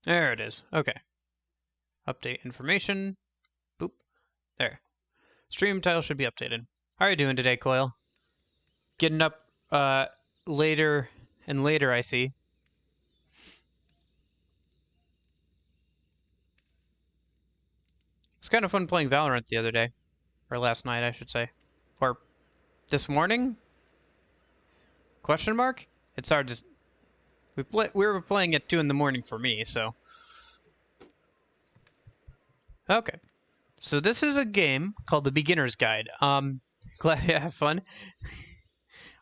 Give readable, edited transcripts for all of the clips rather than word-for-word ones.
There it is. Okay. Update information. Boop. There. Stream title should be updated. How are you doing today, Coil? Getting up later and later, I see. It's kind of fun playing Valorant the other day. Or last night, I should say. Or this morning? Question mark? It's hard to... We were playing at 2 in the morning for me, so... Okay. So this is a game called The Beginner's Guide. Glad you have fun.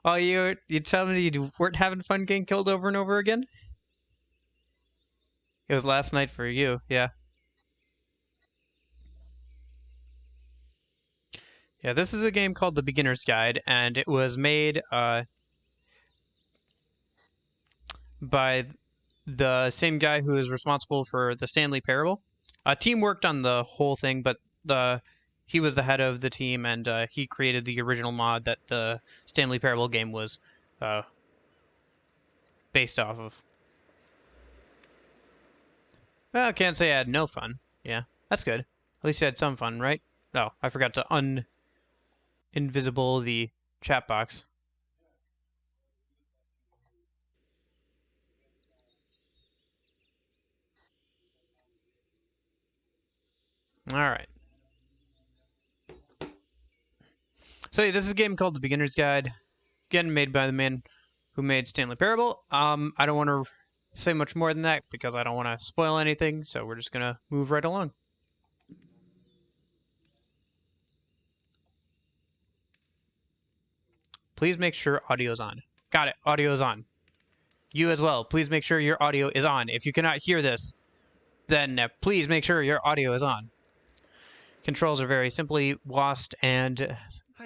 Oh, you tell me you weren't having fun getting killed over and over again? It was last night for you, yeah. Yeah, this is a game called The Beginner's Guide, and it was made by the same guy who is responsible for the Stanley Parable. A team worked on the whole thing, but he was the head of the team, and he created the original mod that the Stanley Parable game was based off of. Well, I can't say I had no fun. Yeah, that's good. At least you had some fun, right? Oh, I forgot to invisible the chat box. All right. So yeah, this is a game called The Beginner's Guide. Again, made by the man who made Stanley Parable. I don't want to say much more than that because I don't want to spoil anything. So we're just gonna move right along. Please make sure audio's on. Got it. Audio's on. You as well. Please make sure your audio is on. If you cannot hear this, then please make sure your audio is on. Controls are very simply WASD and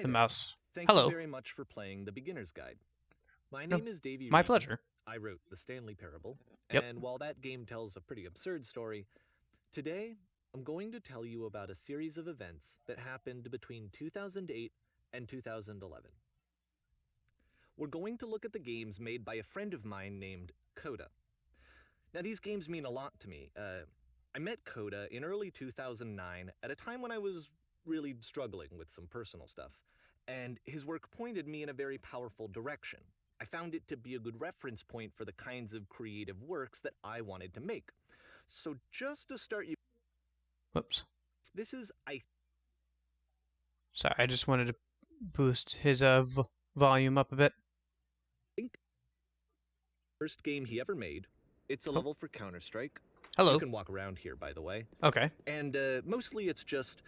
the mouse. Thank Hello. you very much for playing The Beginner's Guide. My name is Davey My Reed. pleasure. I wrote The Stanley Parable, Yep. and while that game tells a pretty absurd story, today I'm going to tell you about a series of events that happened between 2008 and 2011. We're going to look at the games made by a friend of mine named Coda. Now, these games mean a lot to me. I met Coda in early 2009 at a time when I was really struggling with some personal stuff, and his work pointed me in a very powerful direction. I found it to be a good reference point for the kinds of creative works that I wanted to make. So just to start you... Whoops. This is, Sorry, I just wanted to boost his volume up a bit. think first game he ever made. It's a level for Counter-Strike. Hello. You can walk around here, by the way. Okay. And mostly it's just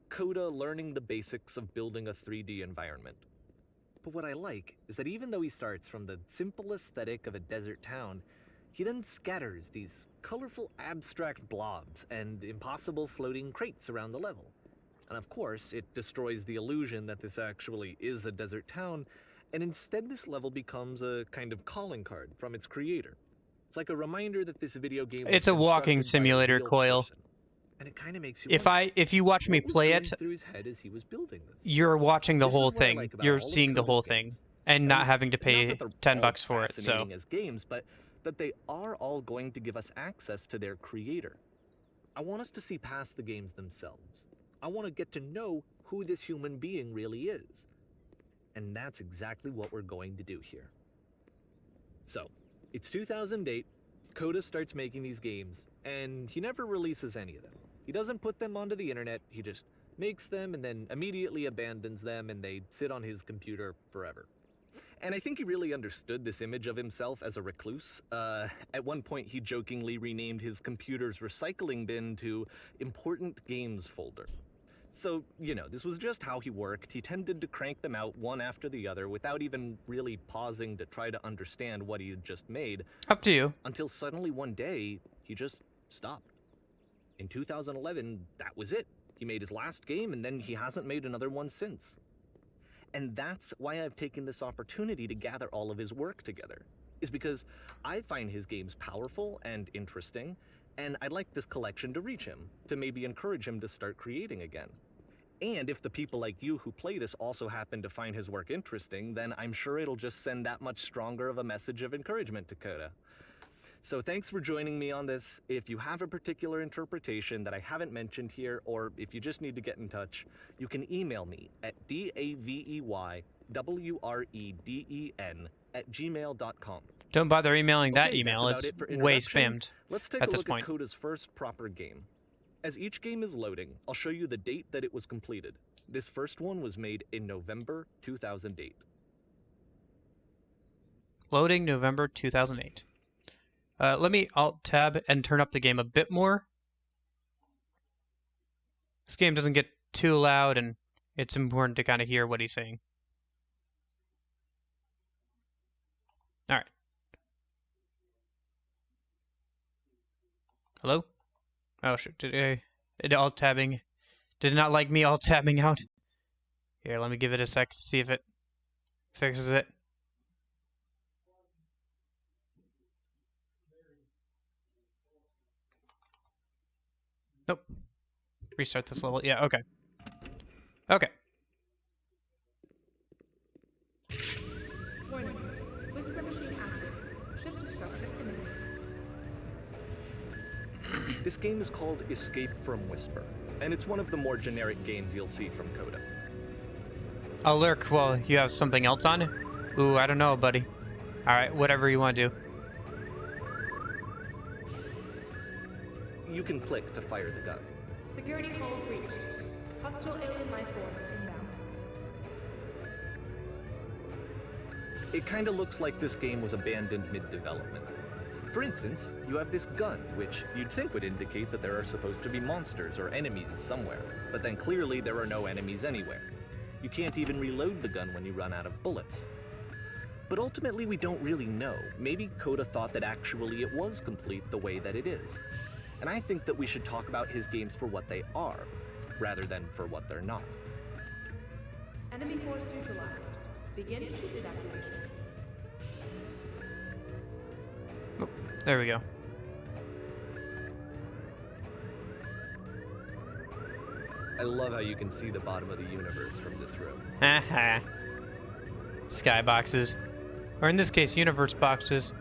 Coda learning the basics of building a 3D environment. But what I like is that even though he starts from the simple aesthetic of a desert town, he then scatters these colorful abstract blobs and impossible floating crates around the level. And of course, it destroys the illusion that this actually is a desert town, and instead this level becomes a kind of calling card from its creator. It's like a reminder that this video game was It's a walking constructed by a simulator, real Coil. person. And it kind of makes you If you watch me play it, through his head as he was building this. you're watching the This whole is what I thing. like about You're all of seeing the Coda's whole games. thing and not And having to not pay that they're $10 all for it. So fascinating as games, but that they are all going to give us access to their creator. I want us to see past the games themselves. I want to get to know who this human being really is. And that's exactly what we're going to do here. So, it's 2008, Coda starts making these games, and he never releases any of them. He doesn't put them onto the internet, he just makes them and then immediately abandons them, and they sit on his computer forever. And I think he really understood this image of himself as a recluse. At one point, he jokingly renamed his computer's recycling bin to Important Games Folder. So, you know, this was just how he worked. He tended to crank them out one after the other without even really pausing to try to understand what he had just made. up to you. Until suddenly one day, he just stopped. In 2011, that was it. He made his last game, and then he hasn't made another one since. And that's why I've taken this opportunity to gather all of his work together, is because I find his games powerful and interesting, and I'd like this collection to reach him, to maybe encourage him to start creating again. And if the people like you who play this also happen to find his work interesting, then I'm sure it'll just send that much stronger of a message of encouragement to Coda. So thanks for joining me on this. If you have a particular interpretation that I haven't mentioned here, or if you just need to get in touch, you can email me at daveywreden@gmail.com. Don't bother emailing that Okay, that's email. about It's it for way introduction. spammed Let's take at a this look at point. Coda's first proper game. As each game is loading, I'll show you the date that it was completed. This first one was made in November 2008. Loading November 2008. Let me Alt-Tab and turn up the game a bit more. This game doesn't get too loud, and it's important to kind of hear what he's saying. All right. Hello? Oh, shit. Did Alt-Tabbing... Did it not like me Alt-Tabbing out? Here, let me give it a sec to see if it fixes it. Nope. Restart this level. Yeah, okay. Okay. Warning. Whisper machine active. Shift to structure imminent. This game is called Escape from Whisper, and it's one of the more generic games you'll see from Coda. I'll lurk while you have something else on. Ooh, I don't know, buddy. Alright, whatever you want to do. You can click to fire the gun. Security hull breached. Hostile alien life forms inbound. It kinda looks like this game was abandoned mid-development. For instance, you have this gun, which you'd think would indicate that there are supposed to be monsters or enemies somewhere, but then clearly there are no enemies anywhere. You can't even reload the gun when you run out of bullets. But ultimately we don't really know. Maybe Coda thought that actually it was complete the way that it is. And I think that we should talk about his games for what they are, rather than for what they're not. Enemy force neutralized. Begin ship evacuation. Oh, there we go. I love how you can see the bottom of the universe from this room. Haha. Skyboxes. Or in this case, universe boxes.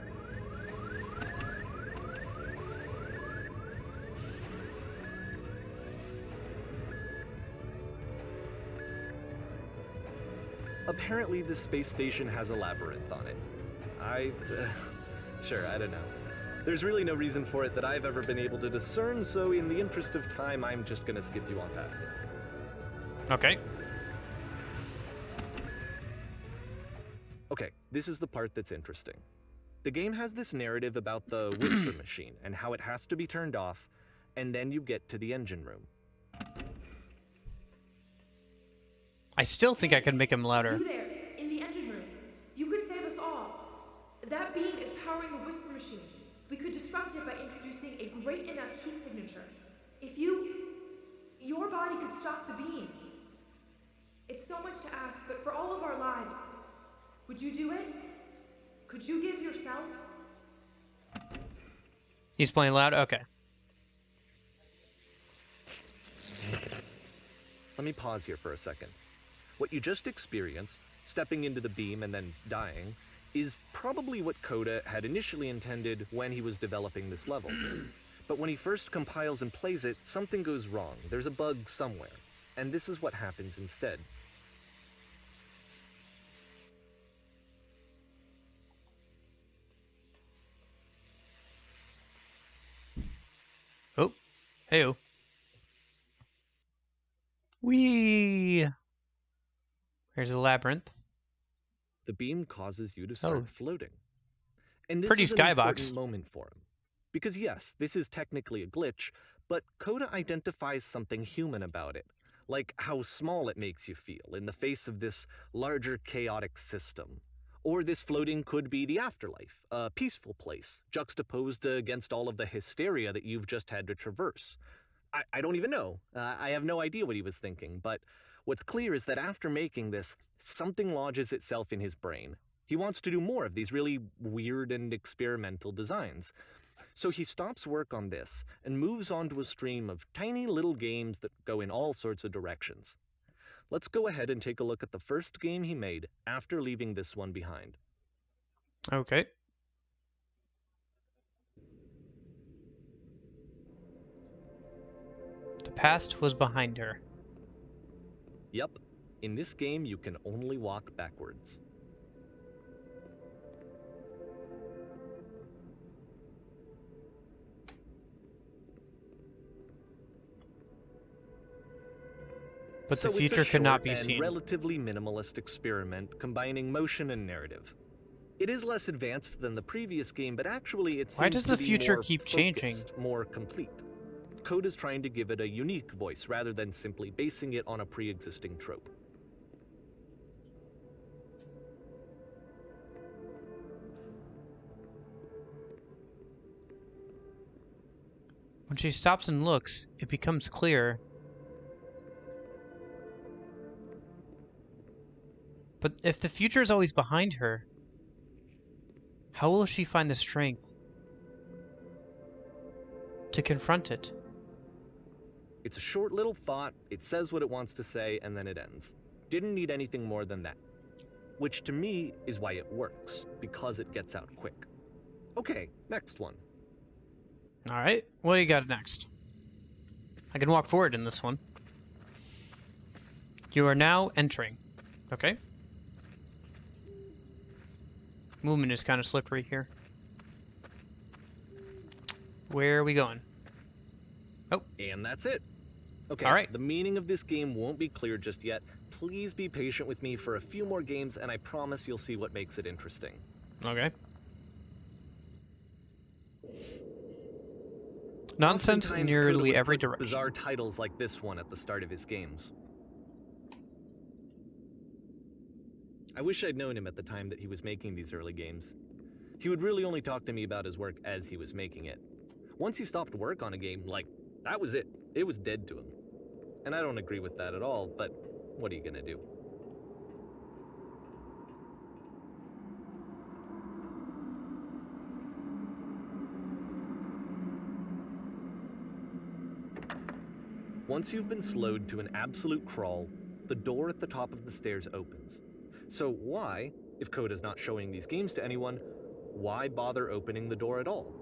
Apparently, this space station has a labyrinth on it. Sure, I don't know. There's really no reason for it that I've ever been able to discern, so in the interest of time, I'm just gonna skip you on past it. Okay. Okay, this is the part that's interesting. The game has this narrative about the Whisper machine and how it has to be turned off, and then you get to the engine room. I still think I could make him louder. You there, in the engine room. You could save us all. That beam is powering the Whisper machine. We could disrupt it by introducing a great enough heat signature. If your body could stop the beam. It's so much to ask, but for all of our lives, would you do it? Could you give yourself? He's playing loud? Okay. Let me pause here for a second. What you just experienced, stepping into the beam and then dying, is probably what Coda had initially intended when he was developing this level. But when he first compiles and plays it, something goes wrong. There's a bug somewhere. And this is what happens instead. Oh. Hey-oh. Whee! Here's the labyrinth. The beam causes you to start floating. And this Pretty is an skybox. important moment for him. Because yes, this is technically a glitch, but Coda identifies something human about it. Like how small it makes you feel in the face of this larger chaotic system. Or this floating could be the afterlife, a peaceful place, juxtaposed against all of the hysteria that you've just had to traverse. I don't even know. I have no idea what he was thinking, but what's clear is that after making this, something lodges itself in his brain. He wants to do more of these really weird and experimental designs. So he stops work on this and moves on to a stream of tiny little games that go in all sorts of directions. Let's go ahead and take a look at the first game he made after leaving this one behind. Okay. past was behind her. Yep, in this game you can only walk backwards. But So the future it's a could not short be and seen. relatively minimalist experiment combining motion and narrative. It is less advanced than the previous game, but actually it seems Why does to the be future more keep changing? focused, more complete. Code is trying to give it a unique voice rather than simply basing it on a pre-existing trope. When she stops and looks, it becomes clear. But if the future is always behind her, how will she find the strength to confront it? It's a short little thought, it says what it wants to say, and then it ends. Didn't need anything more than that. Which to me is why it works, because it gets out quick. Okay, next one. Alright, what do you got next? I can walk forward in this one. You are now entering. Okay. Movement is kind of slippery here. Where are we going? Oh. And that's it. Okay, All right. The meaning of this game won't be clear just yet. Please be patient with me for a few more games, and I promise you'll see what makes it interesting. Okay. Nonsense in Oftentimes, nearly Coda would every put direction. bizarre titles like this one at the start of his games. I wish I'd known him at the time that he was making these early games. He would really only talk to me about his work as he was making it. Once he stopped work on a game, like, that was it. It was dead to him. And I don't agree with that at all, but what are you gonna do? Once you've been slowed to an absolute crawl, the door at the top of the stairs opens. So why, if Coda's not showing these games to anyone, why bother opening the door at all?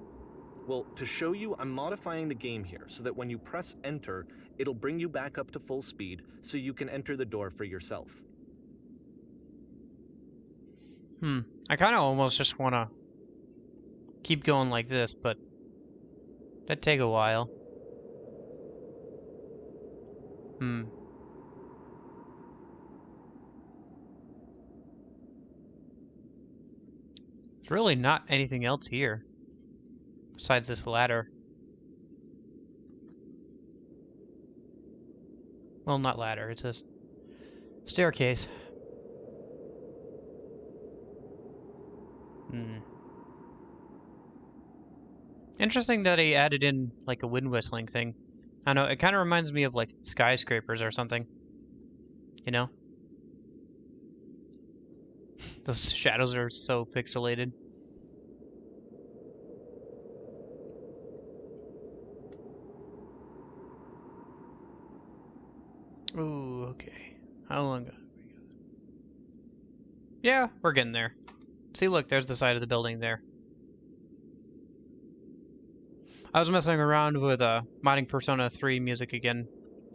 Well, to show you, I'm modifying the game here so that when you press enter, it'll bring you back up to full speed so you can enter the door for yourself. I kind of almost just want to keep going like this, but that'd take a while. There's really not anything else here besides this ladder. Well, not ladder, it's a staircase. Interesting that he added in like a wind whistling thing. I know, it kind of reminds me of like skyscrapers or something. You know? Those shadows are so pixelated. Ooh, okay. How long have we got? Yeah, we're getting there. See, look, there's the side of the building there. I was messing around with modding Persona 3 music again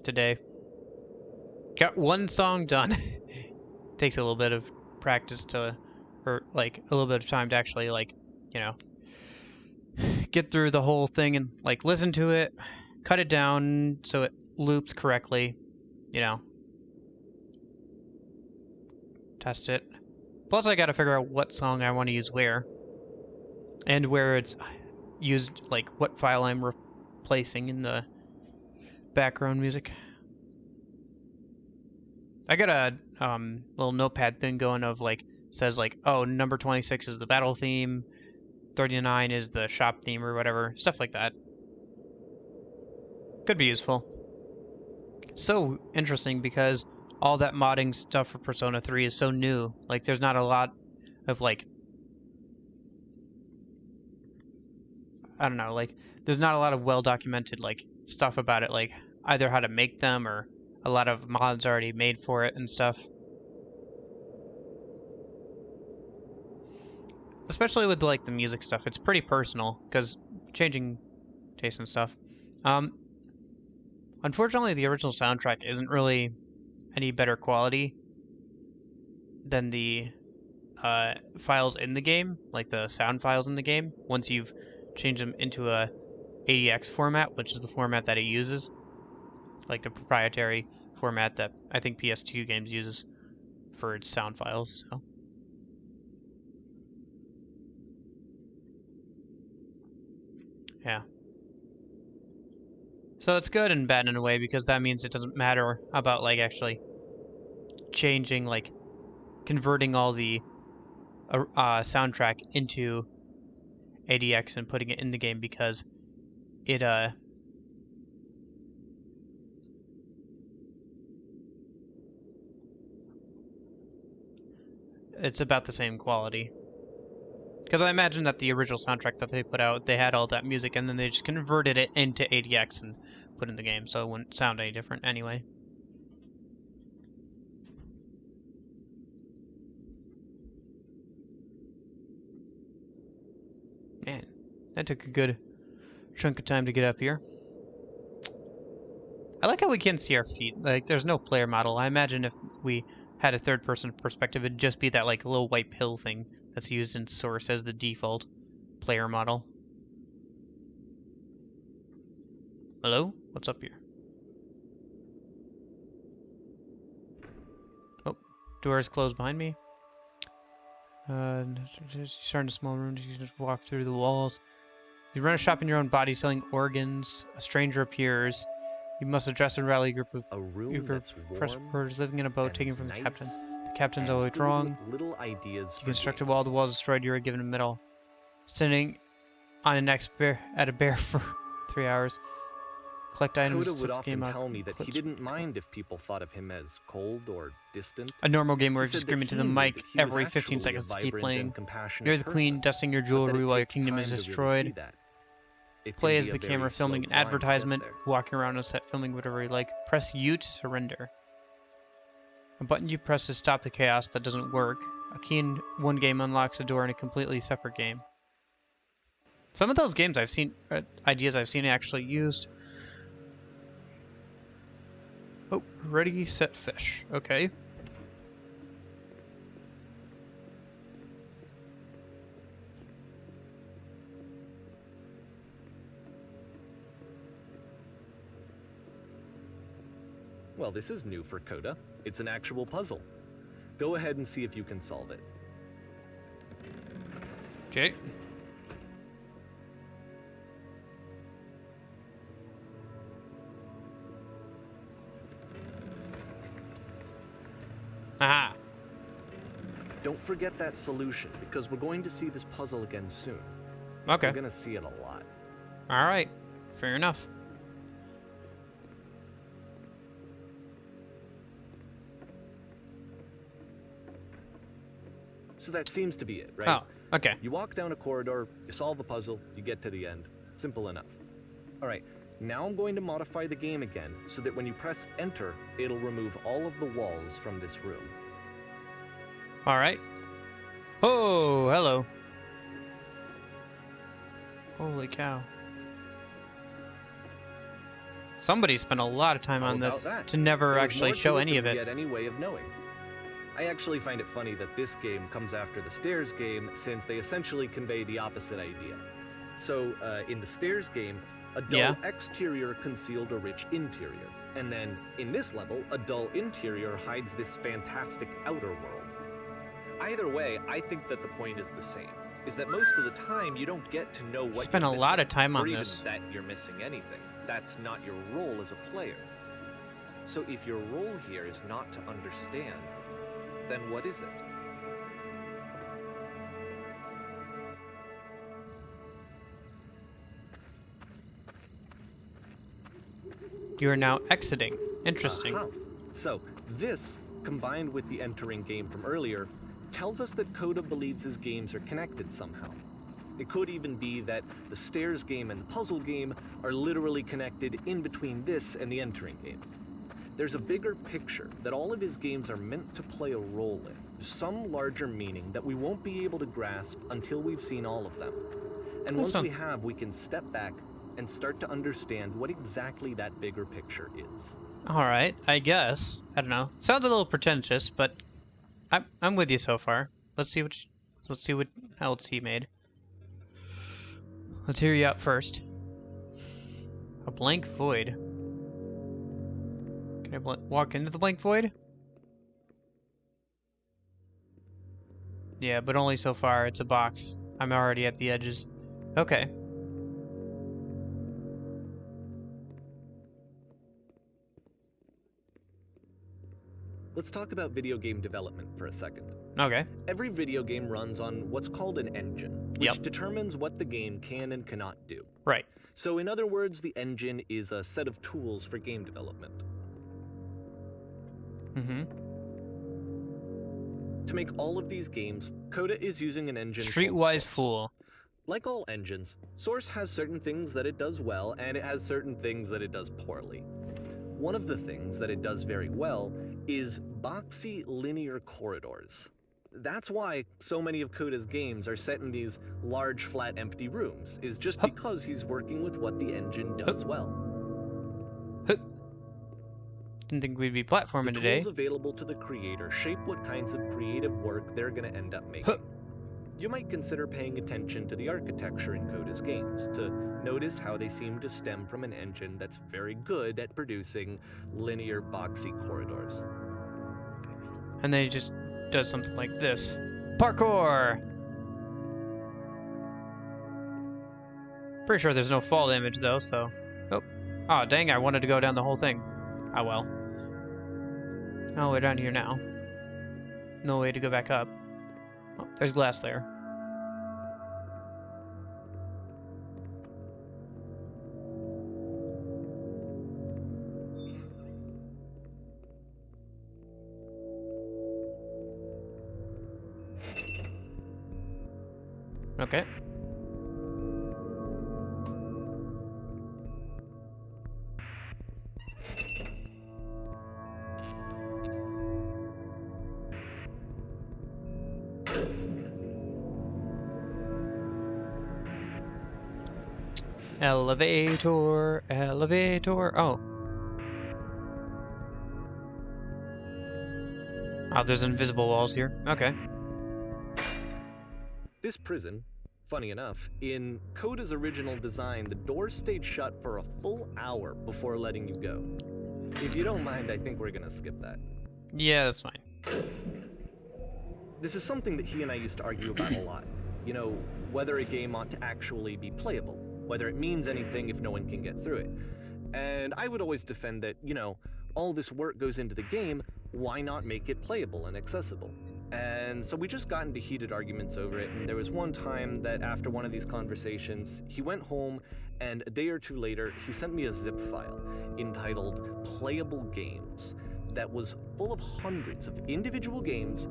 today. Got one song done. Takes a little bit of practice to, or like a little bit of time to actually like, you know, get through the whole thing and like listen to it, cut it down so it loops correctly, you know. Test it. Plus I gotta figure out what song I want to use where. And where it's used, like what file I'm replacing in the background music. I got a little notepad thing going of like, says like, oh, number 26 is the battle theme, 39 is the shop theme or whatever, stuff like that. Could be useful. So interesting because all that modding stuff for Persona 3 is so new. Like there's not a lot of like, I don't know, like there's not a lot of well documented like stuff about it, like either how to make them or a lot of mods already made for it and stuff. Especially with like the music stuff, it's pretty personal because changing taste and stuff. Unfortunately, the original soundtrack isn't really any better quality than the files in the game, like the sound files in the game, once you've changed them into a ADX format, which is the format that it uses, like the proprietary format that I think PS2 games uses for its sound files. So yeah. So it's good and bad in a way, because that means it doesn't matter about like actually changing, like converting all the soundtrack into ADX and putting it in the game, because it it's about the same quality. Because I imagine that the original soundtrack that they put out, they had all that music, and then they just converted it into ADX and put it in the game, so it wouldn't sound any different anyway. Man, that took a good chunk of time to get up here. I like how we can see our feet. Like, there's no player model. I imagine if we had a third-person perspective, it'd just be that like little white pill thing that's used in Source as the default player model. Hello? What's up here? Oh, doors closed behind me. Start in a small room. You just walk through the walls. You run a shop in your own body, selling organs. A stranger appears. You must address and rally a group of press living in a boat taken from the captain. The captain's always wrong. Little ideas. You construct a wall. The wall is destroyed. You are given a medal. Sitting on an at a bear for 3 hours. Collect items. Coda would often tell me that he didn't mind if people thought of him as cold or distant. A normal game where you just scream into the mic every 15 seconds to keep playing. You're the queen, dusting your jewelry while your kingdom is destroyed. Play as the camera filming an advertisement, walking around on set filming whatever you like. Press U to surrender. A button you press to stop the chaos that doesn't work. A key in one game unlocks a door in a completely separate game. Some of those games I've seen, ideas I've seen actually used. Oh, ready, set, fish. Okay. Well, this is new for Coda. It's an actual puzzle. Go ahead and see if you can solve it. Okay. Aha. Don't forget that solution, because we're going to see this puzzle again soon. Okay. We're going to see it a lot. All right. Fair enough. So that seems to be it, right? Oh, okay. You walk down a corridor, you solve the puzzle, you get to the end. Simple enough. All right, now I'm going to modify the game again so that when you press enter, it'll remove all of the walls from this room. All right. Oh, hello. Holy cow. Somebody spent a lot of time on this to never actually show any of it. Yet any way of knowing. I actually find it funny that this game comes after the Stairs game, since they essentially convey the opposite idea. So, in the Stairs game, a dull exterior concealed a rich interior. And then, in this level, a dull interior hides this fantastic outer world. Either way, I think that the point is the same. Is that most of the time, you don't get to know what Spent you're a missing, lot of time on or even this. that you're missing anything. That's not your role as a player. So if your role here is not to understand, then what is it? You are now exiting. Interesting. So this, combined with the entering game from earlier, tells us that Coda believes his games are connected somehow. It could even be that the Stairs game and the puzzle game are literally connected in between this and the entering game. There's a bigger picture that all of his games are meant to play a role in, some larger meaning that we won't be able to grasp until we've seen all of them. And once we have, we can step back and start to understand what exactly that bigger picture is. All right, I guess. I don't know. Sounds a little pretentious, but I'm with you so far. Let's see what else he made. Let's hear you out first. A blank void. Can I walk into the blank void? Yeah, but only so far. It's a box. I'm already at the edges. Okay. Let's talk about video game development for a second. Okay. Every video game runs on what's called an engine, which Yep. determines what the game can and cannot do. Right. So in other words, the engine is a set of tools for game development. Mm-hmm. To make all of these games, Coda is using an engine called Streetwise Source. fool. Like all engines, Source has certain things that it does well, and it has certain things that it does poorly. One of the things that it does very well is boxy linear corridors. That's why so many of Coda's games are set in these large, flat, empty rooms, is just because he's working with what the engine does well. Didn't think we'd be platforming The today. tools available to the creator shape what kinds of creative work they're going to end up making. You might consider paying attention to the architecture in Coda's games to notice how they seem to stem from an engine that's very good at producing linear, boxy corridors. And then he just does something like this. Parkour! Pretty sure there's no fall damage though, so... Oh. Oh, dang, I wanted to go down the whole thing. Oh well. Oh, we're down here now. No way to go back up. Oh, there's glass there. Okay. Elevator, elevator. Oh. Oh, there's invisible walls here. Okay. This prison, funny enough, in Coda's original design, the doors stayed shut for a full hour before letting you go. If you don't mind, I think we're gonna skip that. Yeah, that's fine. This is something that he and I used to argue about a lot. You know, whether a game ought to actually be playable, whether it means anything if no one can get through it. And I would always defend that, you know, all this work goes into the game, why not make it playable and accessible? And so we just got into heated arguments over it, and there was one time that after one of these conversations, he went home, and a day or two later, he sent me a zip file entitled Playable Games that was full of hundreds of individual games,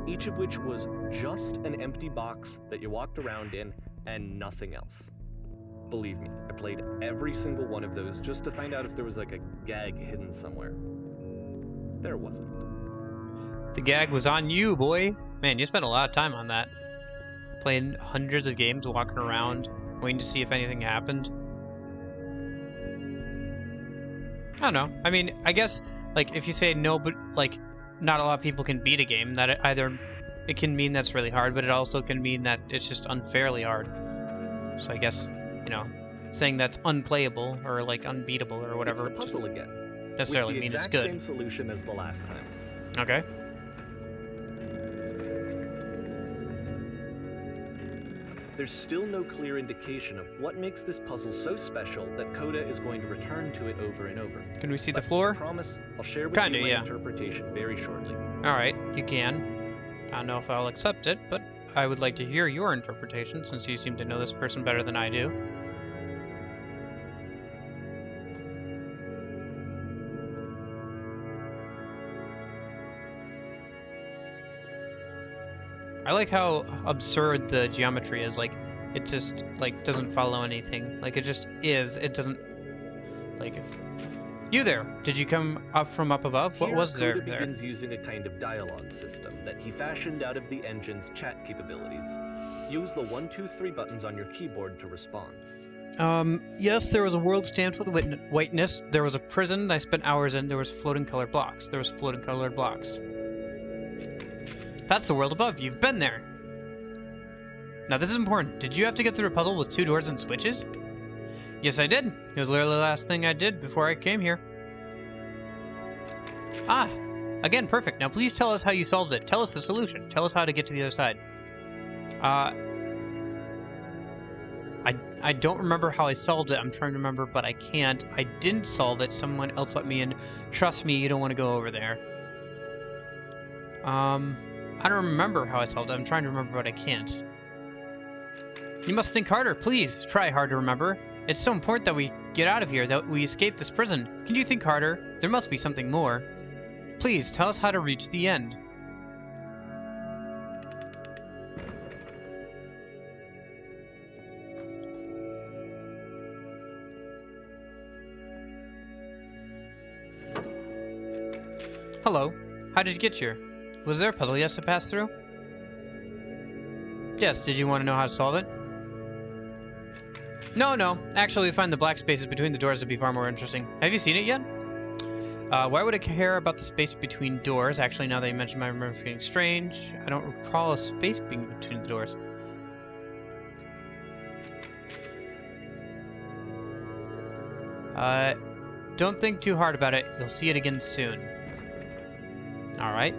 each of which was just an empty box that you walked around in and nothing else. Believe me, I played every single one of those just to find out if there was like a gag hidden somewhere. There wasn't. The gag was on you, boy. Man, you spent a lot of time on that. Playing hundreds of games, walking around, waiting to see if anything happened. I don't know. I mean, I guess, like, if you say no, but, like, not a lot of people can beat a game, that either it can mean that's really hard, but it also can mean that it's just unfairly hard. So I guess, you know, saying that's unplayable or, like, unbeatable or whatever. It's the puzzle again. Necessarily with the means it's exact good. same solution as the last time. Okay. There's still no clear indication of what makes this puzzle so special that Coda is going to return to it over and over. Can we see the But floor? I promise I'll share with Kinda, you my yeah. interpretation very shortly. Alright, you can. I don't know if I'll accept it, but I would like to hear your interpretation since you seem to know this person better than I do. I like how absurd the geometry is. Like, it just, like, doesn't follow anything. Like, it just is. It doesn't, like... You there! Did you come up from up above? What Here, was there? Coda begins using a kind of dialogue system that he fashioned out of the engine's chat capabilities. Use the 1, 2, 3 buttons on your keyboard to respond. Yes, there was a world stamped with whiteness. There was a prison I spent hours in. There was floating colored blocks. There was floating colored blocks. That's the world above. You've been there. Now, this is important. Did you have to get through a puzzle with 2 doors and switches? Yes, I did. It was literally the last thing I did before I came here. Ah! Again, perfect. Now, please tell us how you solved it. Tell us the solution. Tell us how to get to the other side. I don't remember how I solved it. I'm trying to remember, but I can't. I didn't solve it. Someone else let me in. Trust me, you don't want to go over there. I don't remember how I solved it. I'm trying to remember, but I can't. You must think harder. Please, try hard to remember. It's so important that we get out of here, that we escape this prison. Can you think harder? There must be something more. Please, tell us how to reach the end. Hello. How did you get here? Was there a puzzle you have to pass through? Yes, did you want to know how to solve it? No. Actually, we find the black spaces between the doors to be far more interesting. Have you seen it yet? Why would I care about the space between doors? Actually, now that you mentioned, I remember feeling strange. I don't recall a space being between the doors. Don't think too hard about it. You'll see it again soon. Alright.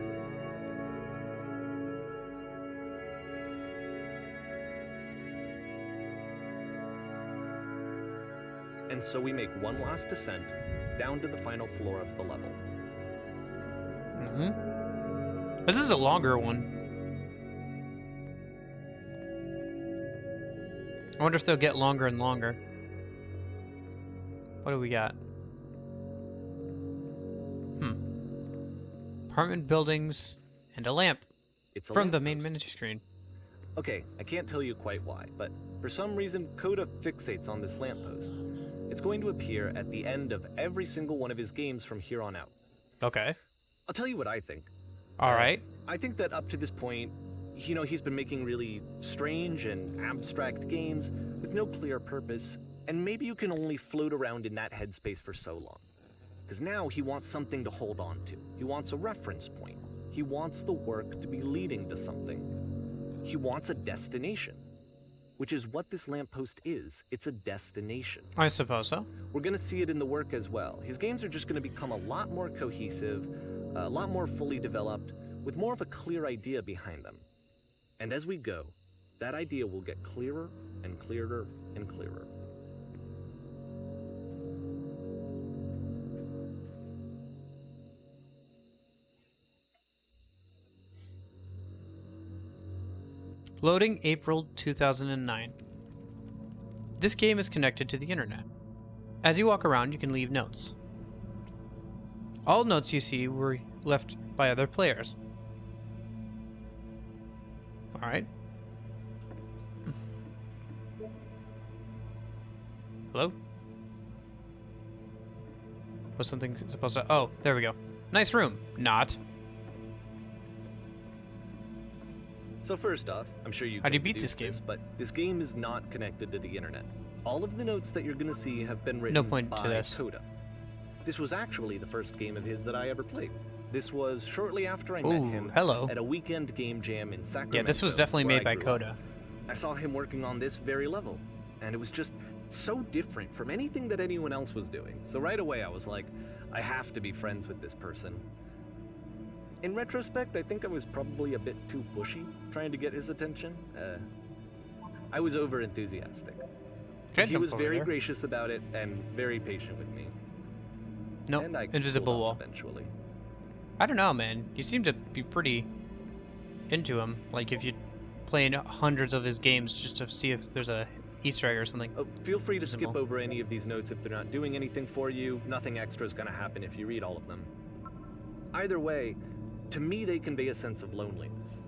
And so we make one last descent down to the final floor of the level. Mm-hmm. This is a longer one. I wonder if they'll get longer and longer. What do we got? Apartment buildings and a lamp. It's a from the lamppost. main menu screen. Okay, I can't tell you quite why, but for some reason, Coda fixates on this lamppost. It's going to appear at the end of every single one of his games from here on out. Okay. I'll tell you what I think. Alright. I think that up to this point, you know, he's been making really strange and abstract games with no clear purpose, and maybe you can only float around in that headspace for so long. Because now he wants something to hold on to. He wants a reference point. He wants the work to be leading to something. He wants a destination, which is what this lamppost is. It's a destination. I suppose so. We're going to see it in the work as well. His games are just going to become a lot more cohesive, a lot more fully developed, with more of a clear idea behind them. And as we go, that idea will get clearer and clearer and clearer. Loading April 2009. This game is connected to the internet. As you walk around, you can leave notes. All notes you see were left by other players. Alright. Hello? Was something supposed to... Oh, there we go. Nice room. Not. So first off, I'm sure you How do you can beat deduce this game? but this game is not connected to the internet. All of the notes that you're going to see have been written No point by to this. Coda. This was actually the first game of his that I ever played. This was shortly after I met Ooh, him hello. at a weekend game jam in Sacramento. Yeah, this was definitely where made by I grew up. Coda. I saw him working on this very level, and it was just so different from anything that anyone else was doing. So right away I was like, I have to be friends with this person. In retrospect, I think I was probably a bit too pushy, trying to get his attention. I was over-enthusiastic. Okay, He was jump over very there. gracious about it and very patient with me. Nope, And I invisible pulled off wall. eventually. I don't know, man. You seem to be pretty into him. Like, if you playing hundreds of his games just to see if there's a Easter egg or something. Oh, feel free to skip Invisible. over any of these notes if they're not doing anything for you. Nothing extra is going to happen if you read all of them. Either way, to me they convey a sense of loneliness.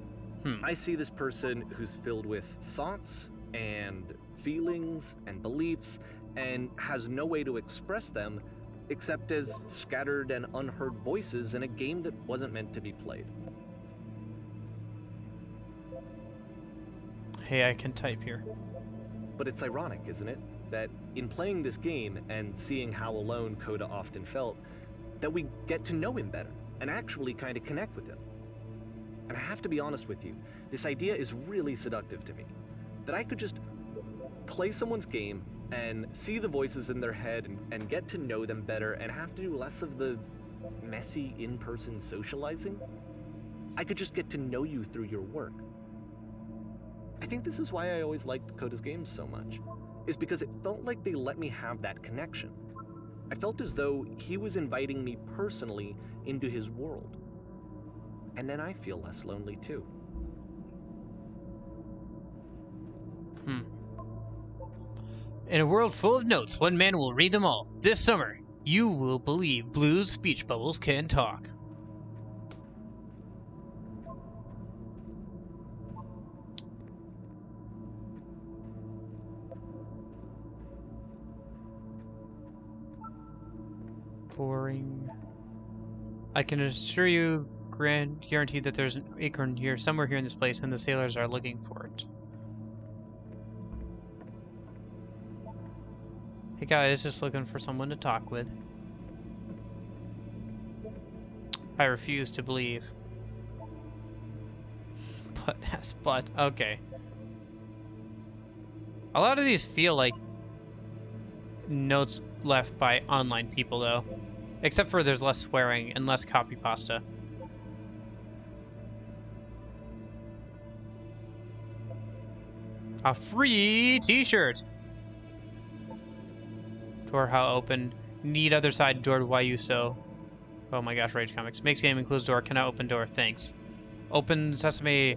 I see this person who's filled with thoughts and feelings and beliefs and has no way to express them except as scattered and unheard voices in a game that wasn't meant to be played. Hey, I can type here. But it's ironic, isn't it? that in playing this game and seeing how alone Coda often felt, that we get to know him better and actually kind of connect with him. And I have to be honest with you, this idea is really seductive to me. That I could just play someone's game and see the voices in their head and get to know them better and have to do less of the messy in-person socializing. I could just get to know you through your work. I think this is why I always liked Coda's games so much, is because it felt like they let me have that connection. I felt as though he was inviting me personally into his world. And then I feel less lonely too. In a world full of notes, one man will read them all. This summer, you will believe Blue's speech bubbles can talk. Boring. I can assure you, guaranteed that there's an acorn here, somewhere here in this place, and the sailors are looking for it. Hey guys, just looking for someone to talk with. I refuse to believe. But, okay. A lot of these feel like notes left by online people, though. Except for there's less swearing and less copy pasta. A free t-shirt! Door how open. Need other side door why you so. Oh my gosh, Rage Comics. Makes game includes door. Cannot open door. Thanks. Open sesame.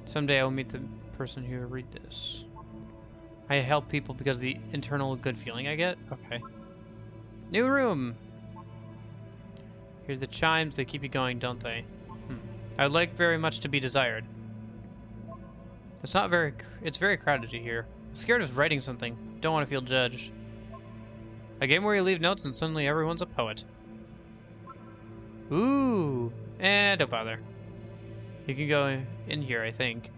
Someday I will meet the person who will read this. I help people because of the internal good feeling I get? Okay. New room! Hear the chimes, they keep you going, don't they? I'd like very much to be desired. It's very crowded here. I'm scared of writing something. Don't want to feel judged. A game where you leave notes and suddenly everyone's a poet. Ooh! Don't bother. You can go in here, I think.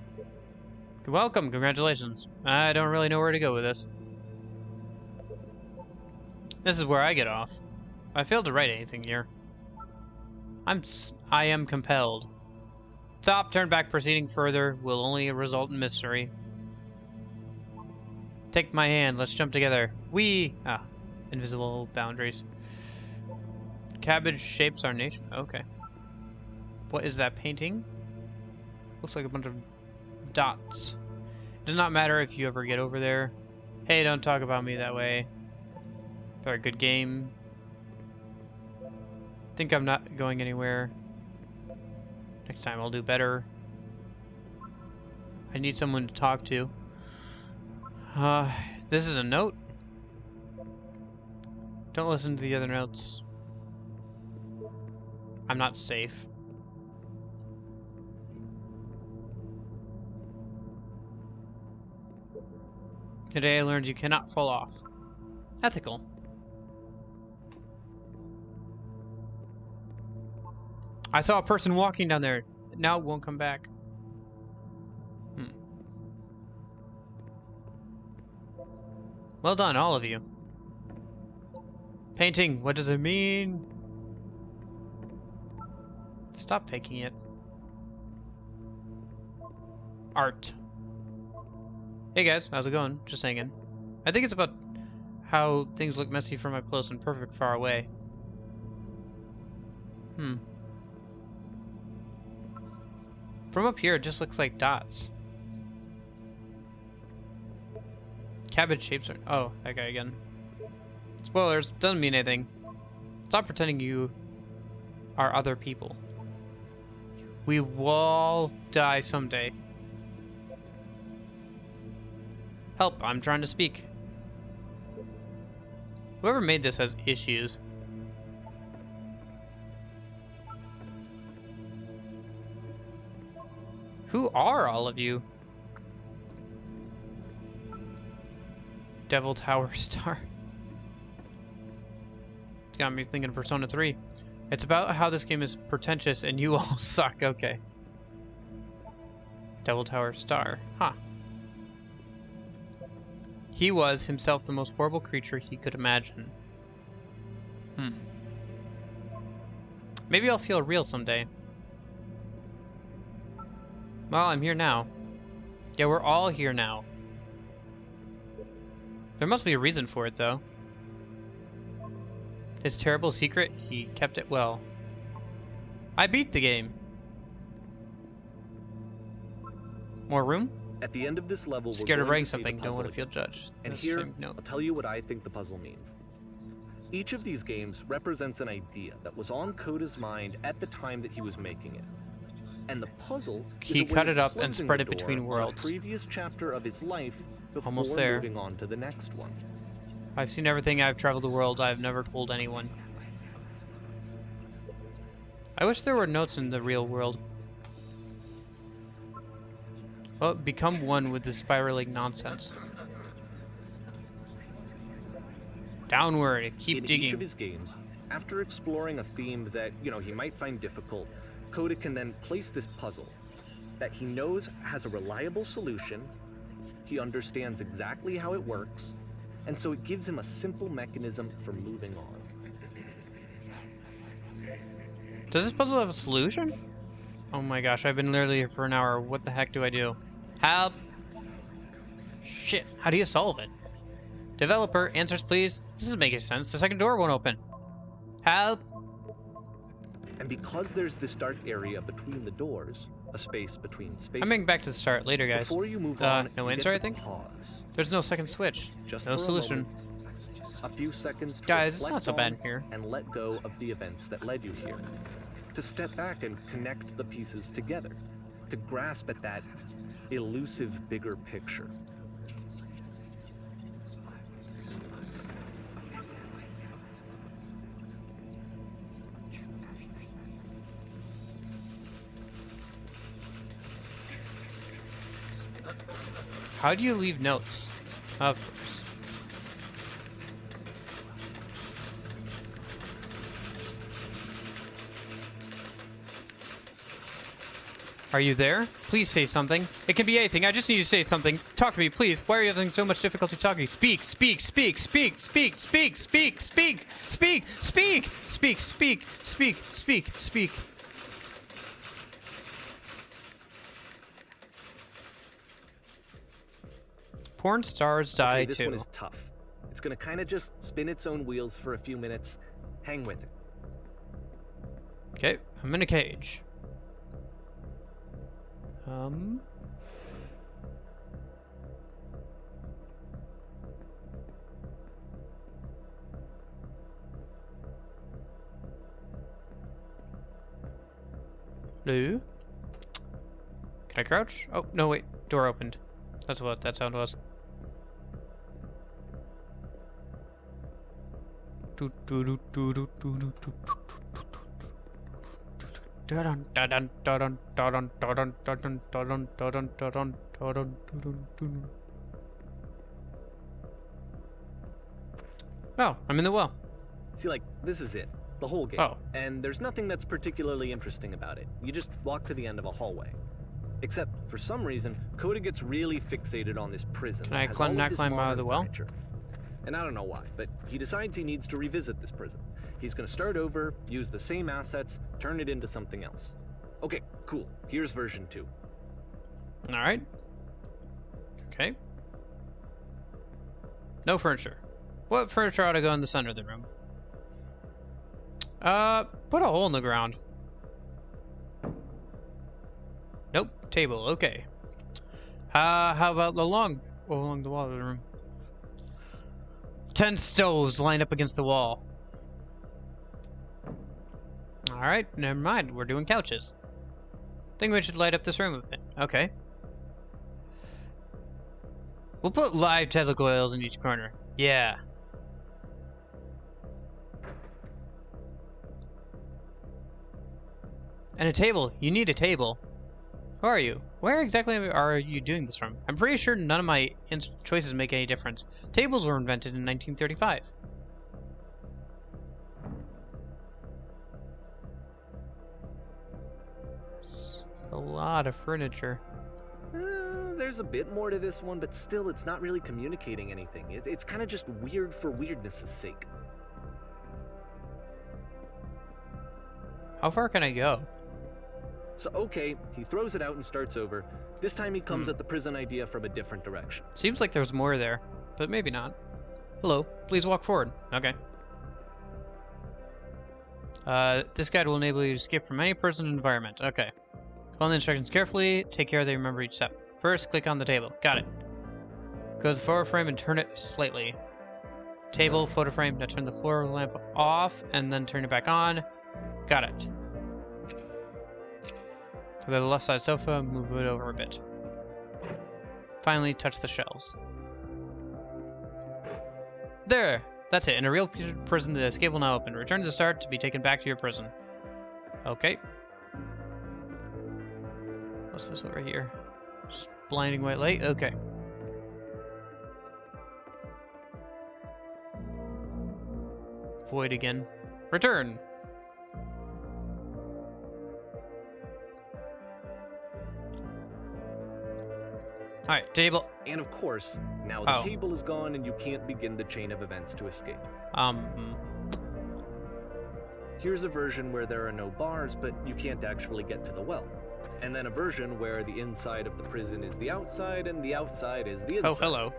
Welcome, congratulations. I don't really know where to go with this. This is where I get off. I failed to write anything here. I am compelled. Stop, turn back, proceeding further will only result in mystery. Take my hand, let's jump together. Invisible boundaries. Cabbage shapes our nation. Okay. What is that painting? Looks like a bunch of dots. It does not matter if you ever get over there. Hey, don't talk about me that way. Very good game. Think I'm not going anywhere. Next time I'll do better. I need someone to talk to. This is a note. Don't listen to the other notes. I'm not safe. Today I learned you cannot fall off. Ethical. I saw a person walking down there. Now it won't come back. Well done, all of you. Painting, what does it mean? Stop faking it. Art. Hey guys, how's it going? Just hanging. I think it's about how things look messy from up close and perfect far away. From up here, it just looks like dots. Cabbage shapes are... Oh, that guy again. Spoilers, doesn't mean anything. Stop pretending you are other people. We will all die someday. Help, I'm trying to speak. Whoever made this has issues. Who are all of you? Devil Tower Star. It's got me thinking of Persona 3. It's about how this game is pretentious and you all suck. Okay. Devil Tower Star. Huh. He was himself the most horrible creature he could imagine. Maybe I'll feel real someday. Well, I'm here now. Yeah, we're all here now. There must be a reason for it, though. His terrible secret, he kept it well. I beat the game. More room? At the end of this level, Scared we're of going writing to see the something, don't puzzle want to feel again. judged. And That's here, the same note. I'll tell you what I think the puzzle means. Each of these games represents an idea that was on Coda's mind at the time that he was making it. And the puzzle is He a way cut of it up and closing spread the it between door on worlds. a previous chapter of his life before Almost there. moving on to the next one. I've seen everything. I've traveled the world. I've never told anyone. I wish there were notes in the real world. Well, become one with the spiraling nonsense. Downward, keep In digging. each of his games, after exploring a theme that, he might find difficult, Coda can then place this puzzle that he knows has a reliable solution, he understands exactly how it works, and so it gives him a simple mechanism for moving on. Does this puzzle have a solution? Oh my gosh, I've been literally here for an hour. What the heck do I do? Help! Shit, how do you solve it? Developer, answers please. This isn't making sense. The second door won't open. Help! And because there's this dark area between the doors, a space between spaces, I'm getting back to the start later, guys. before you move on, No you answer, I get to think? pause. There's no second switch. Just No for a solution. moment, a few seconds to Guys, it's reflect not so bad on here. and let go of the events that led you here. To step back and connect the pieces together. To grasp at that elusive bigger picture. How do you leave notes? Of course. Are you there? Please say something. It can be anything. I just need you to say something. Talk to me, please. Why are you having so much difficulty talking? Speak, speak, speak, speak, speak, speak, speak, speak, speak, speak, speak, speak, speak, speak, speak. Porn stars die Okay, this too. one is tough. It's gonna kind of just spin its own wheels for a few minutes. Hang with it. Okay, I'm in a cage. Hello? Can I crouch? Oh, no, wait. Door opened. That's what that sound was. Oh, I'm in the well. See, like, this is it. The whole game. Oh. And there's nothing that's particularly interesting about it. You just walk to the end of a hallway. Except, for some reason, Coda gets really fixated on this prison. Can I that has all of not this climb out of the modern well? furniture. And I don't know why, but he decides he needs to revisit this prison. He's gonna start over, use the same assets, turn it into something else. Okay, cool. Here's version 2. Alright. Okay. No furniture. What furniture ought to go in the center of the room? Put a hole in the ground. Nope. Table. Okay. How about along the wall of the room? 10 stoves lined up against the wall. Alright, never mind. We're doing couches. Think we should light up this room a bit. Okay. We'll put live Tesla coils in each corner. Yeah. And a table. You need a table. Who are you? Where exactly are you doing this from? I'm pretty sure none of my choices make any difference. Tables were invented in 1935. A lot of furniture. There's a bit more to this one, but still, it's not really communicating anything. It's kind of just weird for weirdness' sake. How far can I go? So, okay, he throws it out and starts over. This time he comes at the prison idea from a different direction. Seems like there's more there, but maybe not. Hello, please walk forward. Okay. This guide will enable you to escape from any prison environment. Okay. Follow the instructions carefully. Take care that you remember each step. First, click on the table. Got it. Go to the photo frame and turn it slightly. Table, photo frame. Now turn the floor lamp off and then turn it back on. Got it. Go to the left side sofa, move it over a bit. Finally, touch the shelves. There! That's it. In a real prison, the escape will now open. Return to the start to be taken back to your prison. Okay. What's this over here? Just blinding white light? Okay. Void again. Return! Alright, table. And of course, now the table is gone and you can't begin the chain of events to escape. Here's a version where there are no bars, but you can't actually get to the well. And then a version where the inside of the prison is the outside and the outside is the inside. Oh, hello.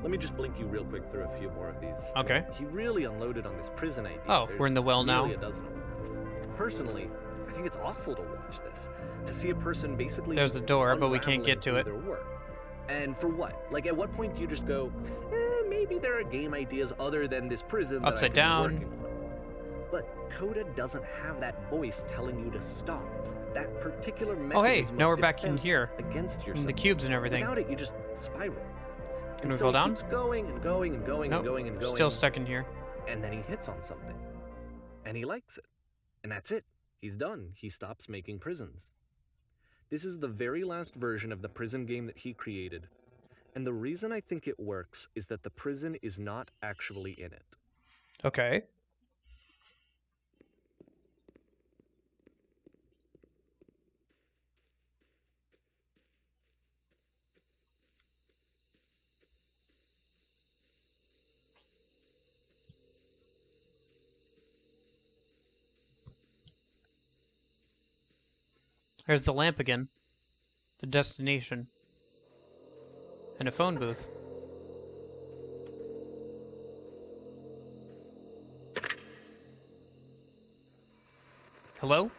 Let me just blink you real quick through a few more of these. Okay. He really unloaded on this prison idea. Oh, we're in the well now. A dozen of them. Personally, I think it's awful to watch this. To see a person basically There's the door, but we can't get to it. Their work. And for what? Like, at what point do you just go, maybe there are game ideas other than this prison that Upside I could down. be working on. But Coda doesn't have that voice telling you to stop. That particular mechanism Oh, hey, now we're back in defense here. Against yourself. In the cubes and everything. Without it, you just spiral. Can and we so fall down? He keeps going and going and going Nope. and going and going. Still stuck in here. And then he hits on something. And he likes it. And that's it. He's done. He stops making prisons. This is the very last version of the prison game that he created. And the reason I think it works is that the prison is not actually in it. Okay. There's the lamp again. The destination. And a phone booth. Hello?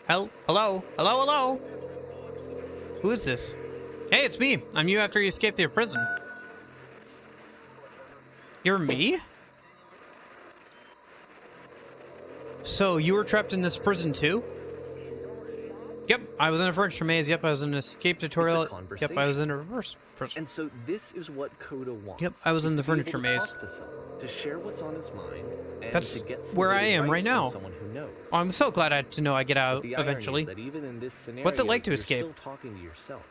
Hello? Hello? Hello? Who is this? Hey, it's me. I'm you after you escaped your prison. You're me? So, you were trapped in this prison too? Yep, I was in a furniture maze. Yep, I was in an escape tutorial. Yep, I was in a reverse prison. And so this is what Coda wants. Yep, I was in the furniture maze. To share what's on his mind. And That's to get where I am right now. Someone who knows. Oh, I'm so glad to know I get out The irony eventually. is that even in this scenario, What's it like to you're escape? Still talking to yourself.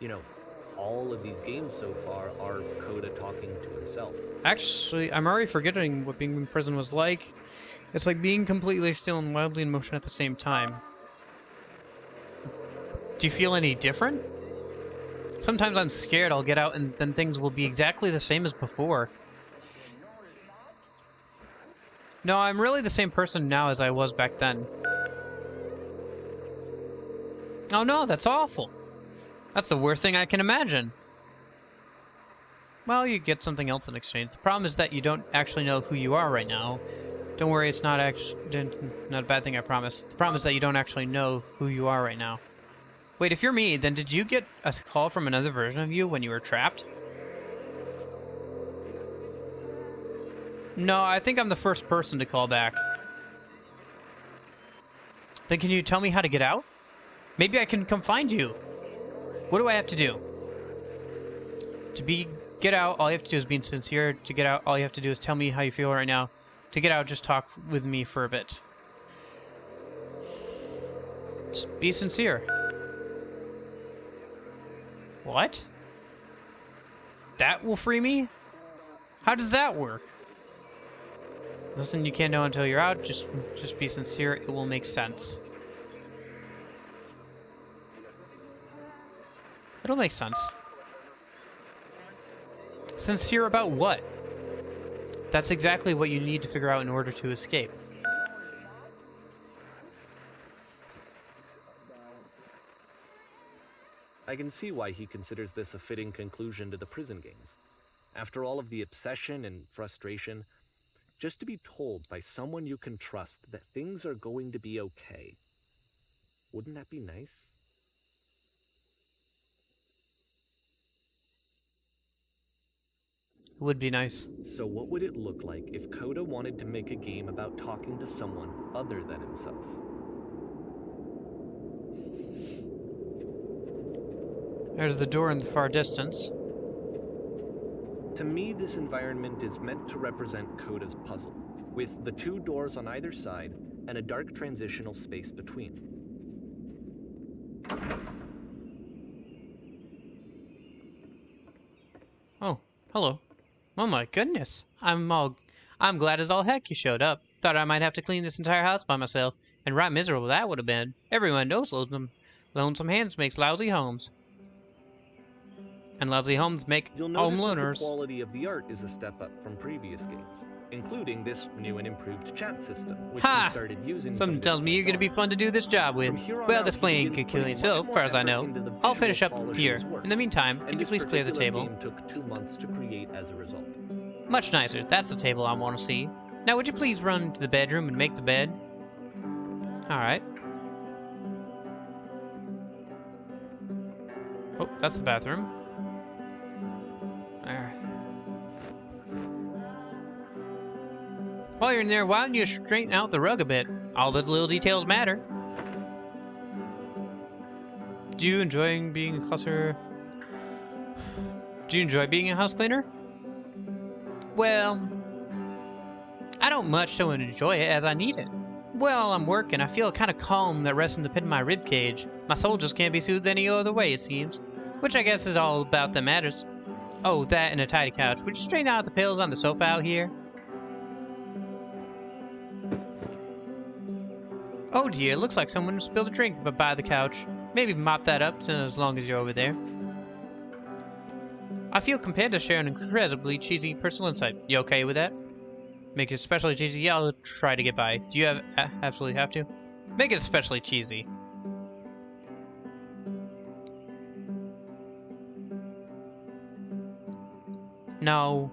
You know, all of these games so far are Coda talking to himself. Actually, I'm already forgetting what being in prison was like. It's like being completely still and wildly in motion at the same time. Do you feel any different? Sometimes I'm scared I'll get out and then things will be exactly the same as before. No, I'm really the same person now as I was back then. Oh no, that's awful. That's the worst thing I can imagine. Well, you get something else in exchange. The problem is that you don't actually know who you are right now. Don't worry, it's not actually not a bad thing, I promise. The problem is that you don't actually know who you are right now. Wait, if you're me, then did you get a call from another version of you when you were trapped? No, I think I'm the first person to call back. Then can you tell me how to get out? Maybe I can come find you. What do I have to do? Get out, all you have to do is be sincere. To get out, all you have to do is tell me how you feel right now. To get out, just talk with me for a bit. Just be sincere. What? That will free me? How does that work? Listen, you can't know until you're out. Just be sincere. It will make sense. It'll make sense. Sincere about what? That's exactly what you need to figure out in order to escape. I can see why he considers this a fitting conclusion to the prison games. After all of the obsession and frustration, just to be told by someone you can trust that things are going to be okay. Wouldn't that be nice? It would be nice. So what would it look like if Coda wanted to make a game about talking to someone other than himself? There's the door in the far distance. To me, this environment is meant to represent Coda's puzzle, with the two doors on either side and a dark transitional space between. Oh, hello. Oh my goodness. I'm glad as all heck you showed up. Thought I might have to clean this entire house by myself, and right miserable that would have been. Everyone knows lonesome hands makes lousy homes. And lousy homes make You'll home notice that the loners. quality of the art is a step up from previous games, including this new and improved chat system, which Ha! we started using. Something tells me you're going to be fun to do this job with. Well, this playing could kill yourself, as far as I know. I'll finish up here. In the meantime, can you please clear the table? Game took 2 months to create as a result. Much nicer. That's the table I want to see. Now, would you please run to the bedroom and make the bed? Alright. Oh, that's the bathroom. Alright. While you're in there, why don't you straighten out the rug a bit? All the little details matter. Do you enjoy being a cluster? Do you enjoy being a house cleaner? Well, I don't much so enjoy it as I need it. While I'm working, I feel kind of calm that rests in the pit of my rib cage. My soul just can't be soothed any other way, it seems. Which I guess is all about that matters. Oh, that and a tidy couch. Would you straighten out the pills on the sofa out here? Oh dear, looks like someone spilled a drink by the couch. Maybe mop that up as long as you're over there. I feel compelled to share an incredibly cheesy personal insight. You okay with that? Make it especially cheesy? Yeah, I'll try to get by. Do you absolutely have to? Make it especially cheesy. No.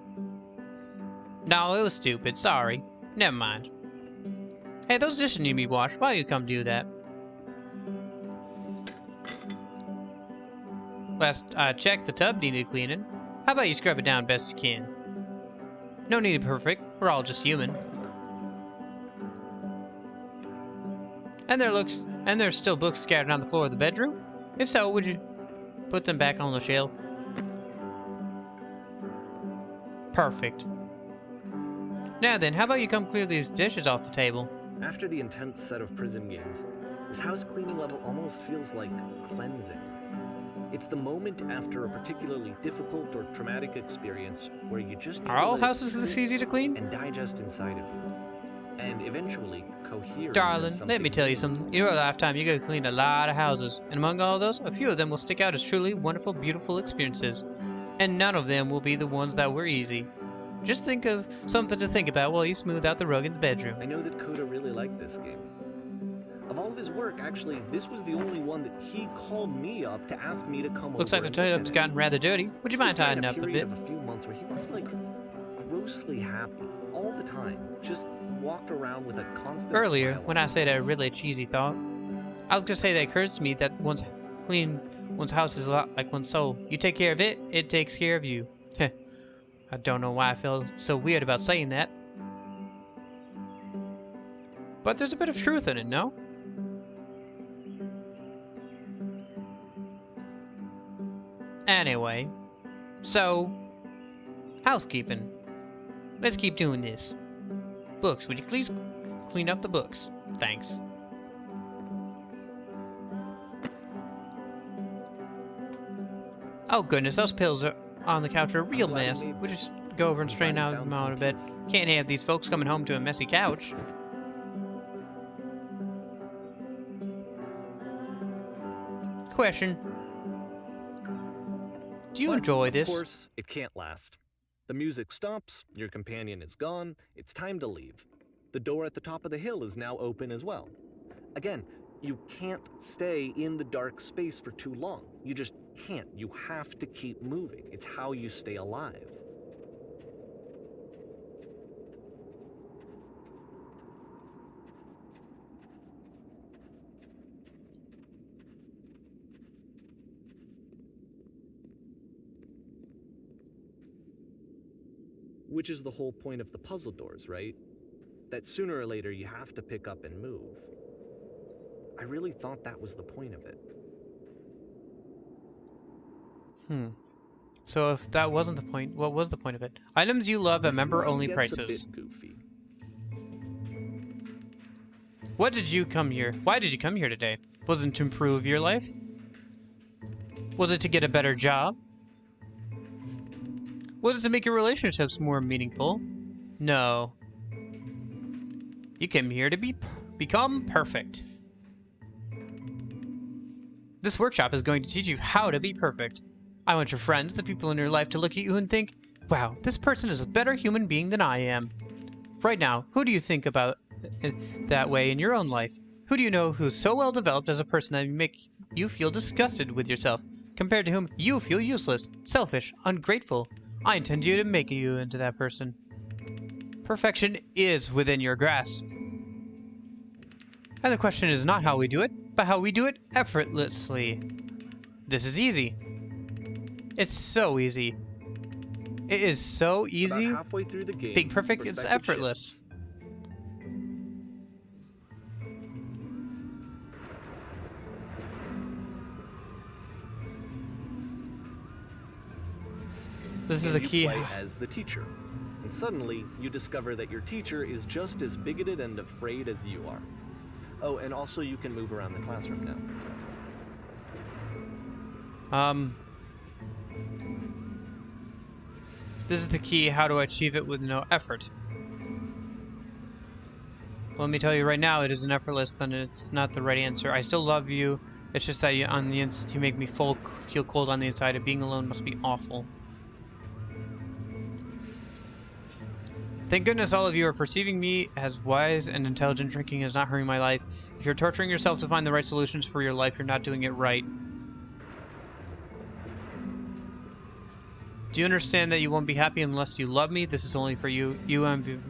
No, it was stupid. Sorry. Never mind. Hey, those dishes need to be washed. Why don't you come do that? Last I checked, the tub needed cleaning. How about you scrub it down best you can? No need to be perfect. We're all just human. And there's still books scattered on the floor of the bedroom? If so, would you put them back on the shelf? Perfect. Now then, how about you come clear these dishes off the table? After the intense set of prison games, this house cleaning level almost feels like cleansing. It's the moment after a particularly difficult or traumatic experience where you just need Are to all let it houses this sit easy to clean? and digest inside of you, and eventually cohere. Darling, let me tell you something. In your lifetime, you're gonna clean a lot of houses, and among all those, a few of them will stick out as truly wonderful, beautiful experiences, and none of them will be the ones that were easy. Just think of something to think about while you smooth out the rug in the bedroom. I know that Coda really liked this game. Of all of his work, actually, this was the only one that he called me up to ask me to come Looks over like the and look tub's at it. gotten rather dirty. Would you mind He was tidying in up a period bit? of a few months where he was like grossly happy all the time. Just walked around with a constant Earlier, smile when on I his said a face. really cheesy thought, I was gonna say that it occurs to me that one's house is a lot like one's soul. You take care of it, it takes care of you. Heh. I don't know why I feel so weird about saying that. But there's a bit of truth in it, no? Anyway, so, housekeeping. Let's keep doing this. Books, would you please clean up the books? Thanks. Oh goodness, those pills are on the couch are a real glad I mess. made We'll this. just go over and I'm straighten glad you out found them out some a bit. peace. Can't have these folks coming home to a messy couch. Question. Do you But, enjoy of this? course, it can't last. The music stops, your companion is gone, it's time to leave. The door at the top of the hill is now open as well. Again, you can't stay in the dark space for too long. You just can't. You have to keep moving. It's how you stay alive. Which is the whole point of the puzzle doors, right? That sooner or later you have to pick up and move. I really thought that was the point of it. So if that wasn't the point, what was the point of it? Items you love at This one member-only gets a prices. bit goofy. What did you come here? Why did you come here today? Was it to improve your life? Was it to get a better job? Was it to make your relationships more meaningful? No. You came here to become perfect. This workshop is going to teach you how to be perfect. I want your friends, the people in your life, to look at you and think, wow, this person is a better human being than I am. Right now, who do you think about that way in your own life? Who do you know who's so well developed as a person that make you feel disgusted with yourself, compared to whom you feel useless, selfish, ungrateful? I intend you to make you into that person. Perfection is within your grasp. And the question is not how we do it, but how we do it effortlessly. This is easy. It's so easy. It is so easy. About halfway through the game, Being perfect is perspective effortless. shifts. This is And the you key. play as the teacher. And suddenly, you discover that your teacher is just as bigoted and afraid as you are. Oh, and also you can move around the classroom now. This is the key. How to achieve it with no effort. Let me tell you right now, it isn't effortless, then it's not the right answer. I still love you. It's just that you, on the inside, you make me feel cold on the inside, and being alone must be awful. Thank goodness all of you are perceiving me as wise and intelligent. Drinking is not hurting my life. If you're torturing yourself to find the right solutions for your life, you're not doing it right. Do you understand that you won't be happy unless you love me? This is only for you. You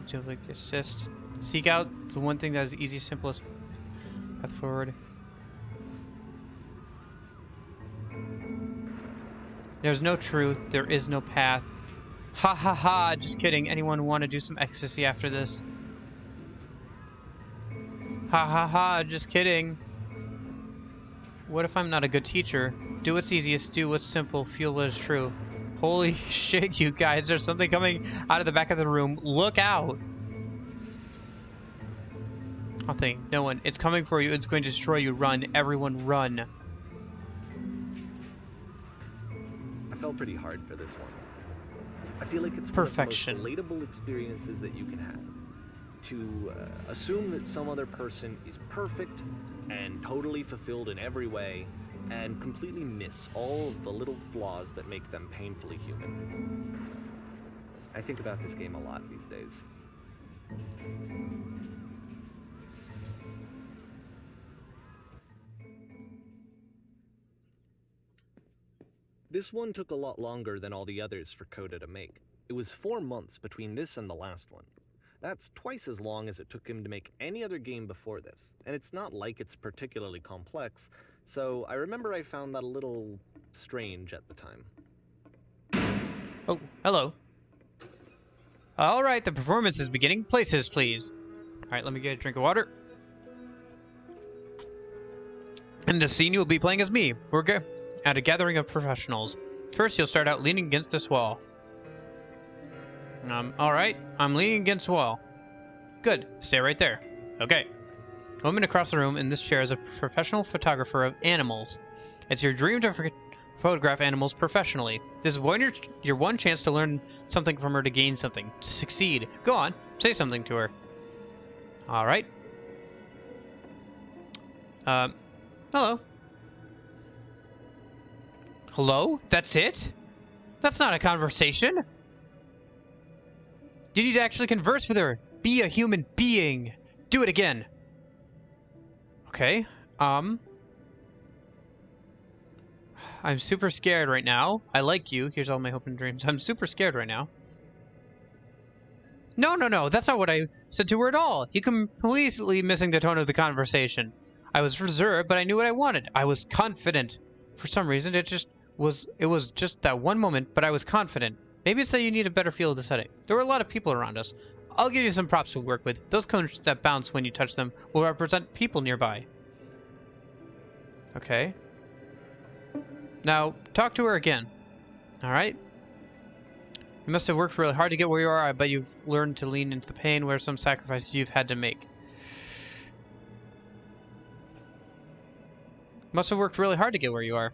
to like assist. Seek out the one thing that is easy, simplest path forward. There's no truth. There is no path. Ha ha ha, just kidding. Anyone want to do some ecstasy after this? Ha ha ha, just kidding. What if I'm not a good teacher? Do what's easiest, do what's simple, feel what is true. Holy shit, you guys, there's something coming out of the back of the room. Look out! Nothing, no one. It's coming for you, it's going to destroy you. Run, everyone run. I felt pretty hard for this one. I feel like it's Perfection. one of the most relatable experiences that you can have. To assume that some other person is perfect and totally fulfilled in every way, and completely miss all of the little flaws that make them painfully human. I think about this game a lot these days. This one took a lot longer than all the others for Coda to make. It was 4 months between this and the last one. That's twice as long as it took him to make any other game before this, and it's not like it's particularly complex, so I remember I found that a little strange at the time. Oh, hello. Alright, the performance is beginning. Places, please. Alright, let me get a drink of water. In this scene, you will be playing as me. We're at a gathering of professionals. First, you'll start out leaning against this wall. Alright, I'm leaning against the wall. Good, stay right there. Okay. A woman across the room in this chair is a professional photographer of animals. It's your dream to photograph animals professionally. This is your one chance to learn something from her, to gain something, to succeed. Go on, say something to her. Alright. Hello. Hello? That's it? That's not a conversation. You need to actually converse with her. Be a human being. Do it again. Okay. I'm super scared right now. I like you. Here's all my hope and dreams. I'm super scared right now. No. That's not what I said to her at all. You completely missing the tone of the conversation. I was reserved, but I knew what I wanted. I was confident. For some reason, it was just that one moment, but I was confident. Maybe it's that you need a better feel of the setting. There were a lot of people around us. I'll give you some props to work with. Those cones that bounce when you touch them will represent people nearby. Okay. Now, talk to her again. Alright? You must have worked really hard to get where you are. I bet you've learned to lean into the pain where some sacrifices you've had to make. Must have worked really hard to get where you are.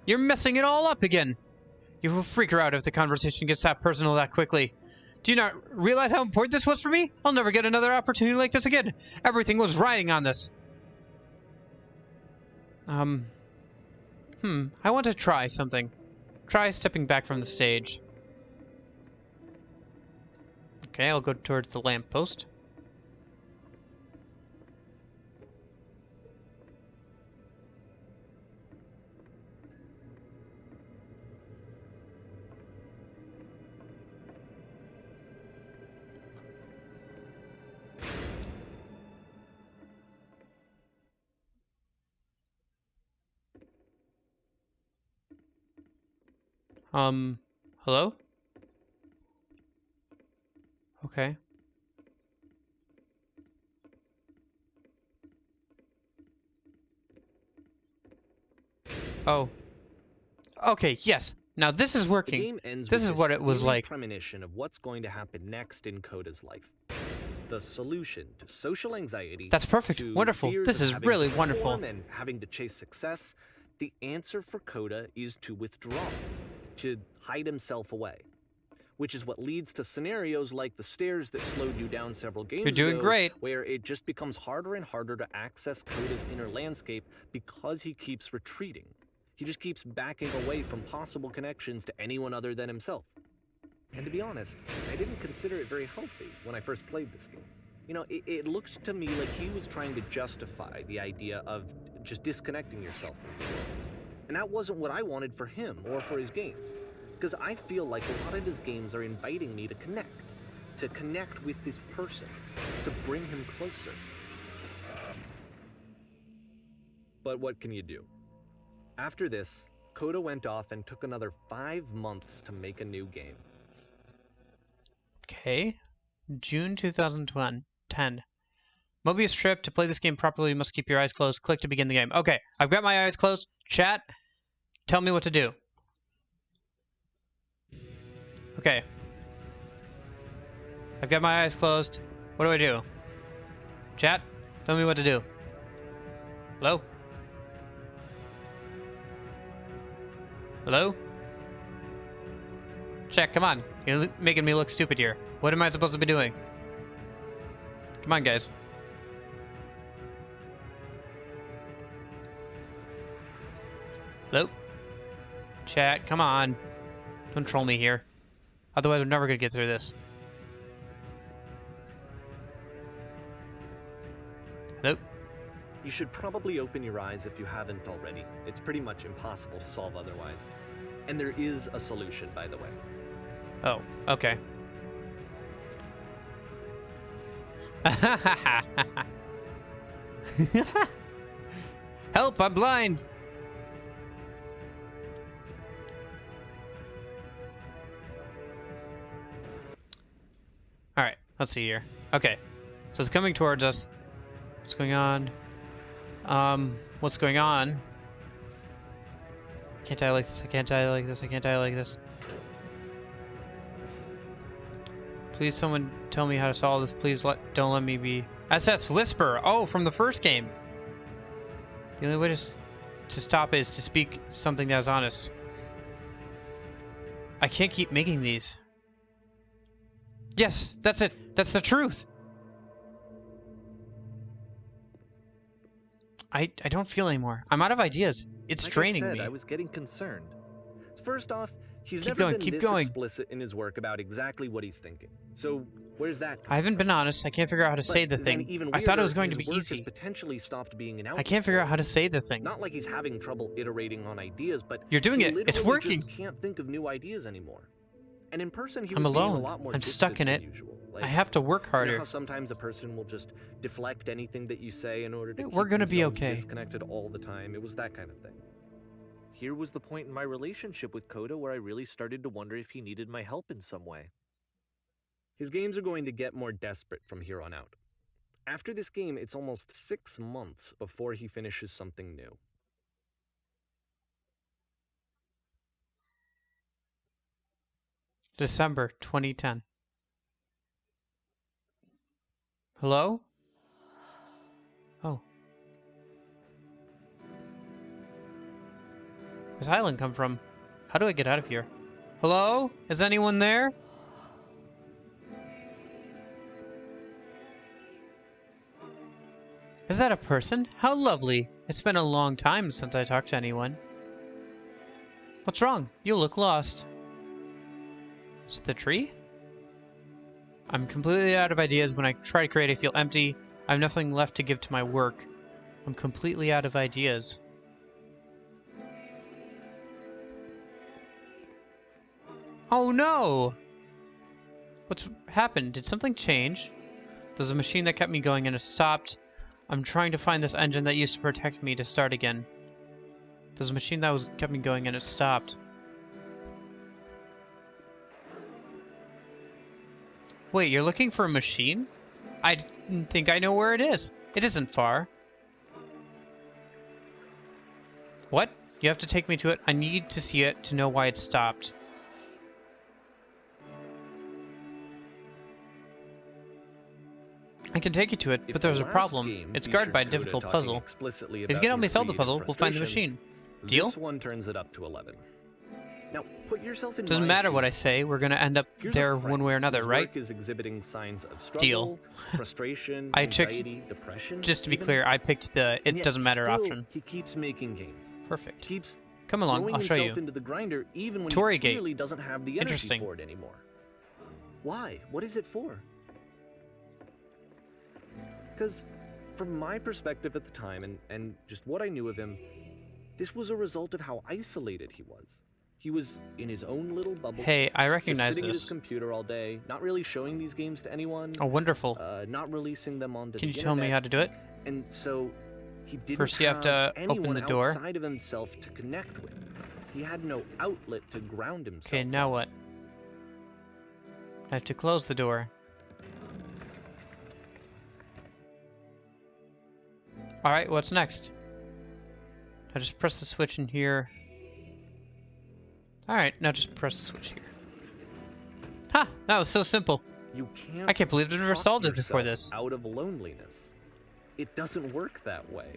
You're messing it all up again. You will freak her out if the conversation gets that personal that quickly. Do you not realize how important this was for me? I'll never get another opportunity like this again. Everything was riding on this. I want to try something. Try stepping back from the stage. Okay, I'll go towards the lamppost. Hello? Okay. Oh. Okay, yes. Now this is The working. game ends This with is what it was eerie like. premonition of what's going to happen next in Coda's life. The solution to social anxiety. That's perfect. To Wonderful. fears This of is having really to wonderful. perform and having to chase success. The answer for Coda is to withdraw, to hide himself away. Which is what leads to scenarios like the stairs that slowed you down several games You're doing ago, great. where it just becomes harder and harder to access Coda's inner landscape because he keeps retreating. He just keeps backing away from possible connections to anyone other than himself. And to be honest, I didn't consider it very healthy when I first played this game. You know, it looked to me like he was trying to justify the idea of just disconnecting yourself from the world. And that wasn't what I wanted for him or for his games. Because I feel like a lot of his games are inviting me to connect with this person, to bring him closer. But what can you do? After this, Coda went off and took another 5 months to make a new game. Okay. June 2010. Mobius Strip. To play this game properly, you must keep your eyes closed. Click to begin the game. Okay, I've got my eyes closed. Chat, tell me what to do. Okay. I've got my eyes closed. What do I do? Chat, tell me what to do. Hello? Hello? Chat, come on. You're making me look stupid here. What am I supposed to be doing? Come on, guys. Hello? Chat, come on. Don't troll me here. Otherwise, we're never going to get through this. Hello? You should probably open your eyes if you haven't already. It's pretty much impossible to solve otherwise. And there is a solution, by the way. Oh, okay. Help, I'm blind! Alright, let's see here. Okay, so it's coming towards us. What's going on? What's going on? Can't die like this, I can't die like this, I can't die like this. Please someone tell me how to solve this. Please don't let me be... SS Whisper! Oh, from the first game! The only way to stop it is to speak something that's honest. I can't keep making these. Yes, that's it. That's the truth. I don't feel anymore. I'm out of ideas. It's Like draining I said, me. I was getting concerned. First off, He's Keep never going, been keep this going. explicit in his work about exactly what he's thinking. So where's that I haven't been honest. I can't figure out how to say the then thing. even I thought it weirder, was going to his be work has easy. potentially stopped being an I outlet can't figure for out how to him. say the thing. Not like he's having trouble iterating on ideas, but You're doing he it. It's literally working. just can't think of new ideas anymore. And in person, he I'm was being a alone. lot more I'm distant stuck in than it. usual. I have to work You know harder. how sometimes a person will just deflect anything that you say in order to keep We're gonna be themselves okay. disconnected all the time. It was that kind of thing. Here was the point in my relationship with Coda where I really started to wonder if he needed my help in some way. His games are going to get more desperate from here on out. After this game, it's almost 6 months before he finishes something new. December 2010. Hello? Oh. Where's Highland come from? How do I get out of here? Hello? Is anyone there? Is that a person? How lovely. It's been a long time since I talked to anyone. What's wrong? You look lost. Is it the tree? I'm completely out of ideas. When I try to create, I feel empty. I have nothing left to give to my work. I'm completely out of ideas. Oh no! What's happened? Did something change? There's a machine that kept me going and it stopped. I'm trying to find this engine that used to protect me to start again. There's a machine that kept me going and it stopped. Wait, you're looking for a machine? I think I know where it is. It isn't far. What? You have to take me to it? I need to see it to know why it stopped. I can take you to it, but there's a problem. It's guarded by a difficult puzzle. If you can help me solve the puzzle, we'll find the machine. Deal? This one turns it up to 11. Now, put yourself in Doesn't my matter what I shoes. say, we're gonna end up Here's a there friend one way or another, whose right? work is exhibiting signs of struggle, Deal. frustration, I checked- anxiety, depression. Just to be even. clear, I picked the And it yet doesn't matter still, option. He keeps making games. Perfect. Keeps Come along, throwing I'll show himself you. into the grinder even when Tory he Gate. clearly doesn't have the energy Interesting. for it anymore. Why? What is it for? Because from my perspective at the time and just what I knew of him, this was a result of how isolated he was. He was in his own little bubble. Hey, I just recognize sitting at his this. computer all day, not really showing these games to anyone, Oh, wonderful. not releasing them onto Can the you tell me internet. how to do it? And so he didn't First, you have to open anyone the door. outside of himself to connect with. He had no outlet to ground himself. Okay, now what? I have to close the door. Alright, what's next? I just press the switch in here. Alright, now just press the switch here. Ha! That was so simple. You can't I can't believe I've never talk solved it before yourself this. out of loneliness. It doesn't work that way.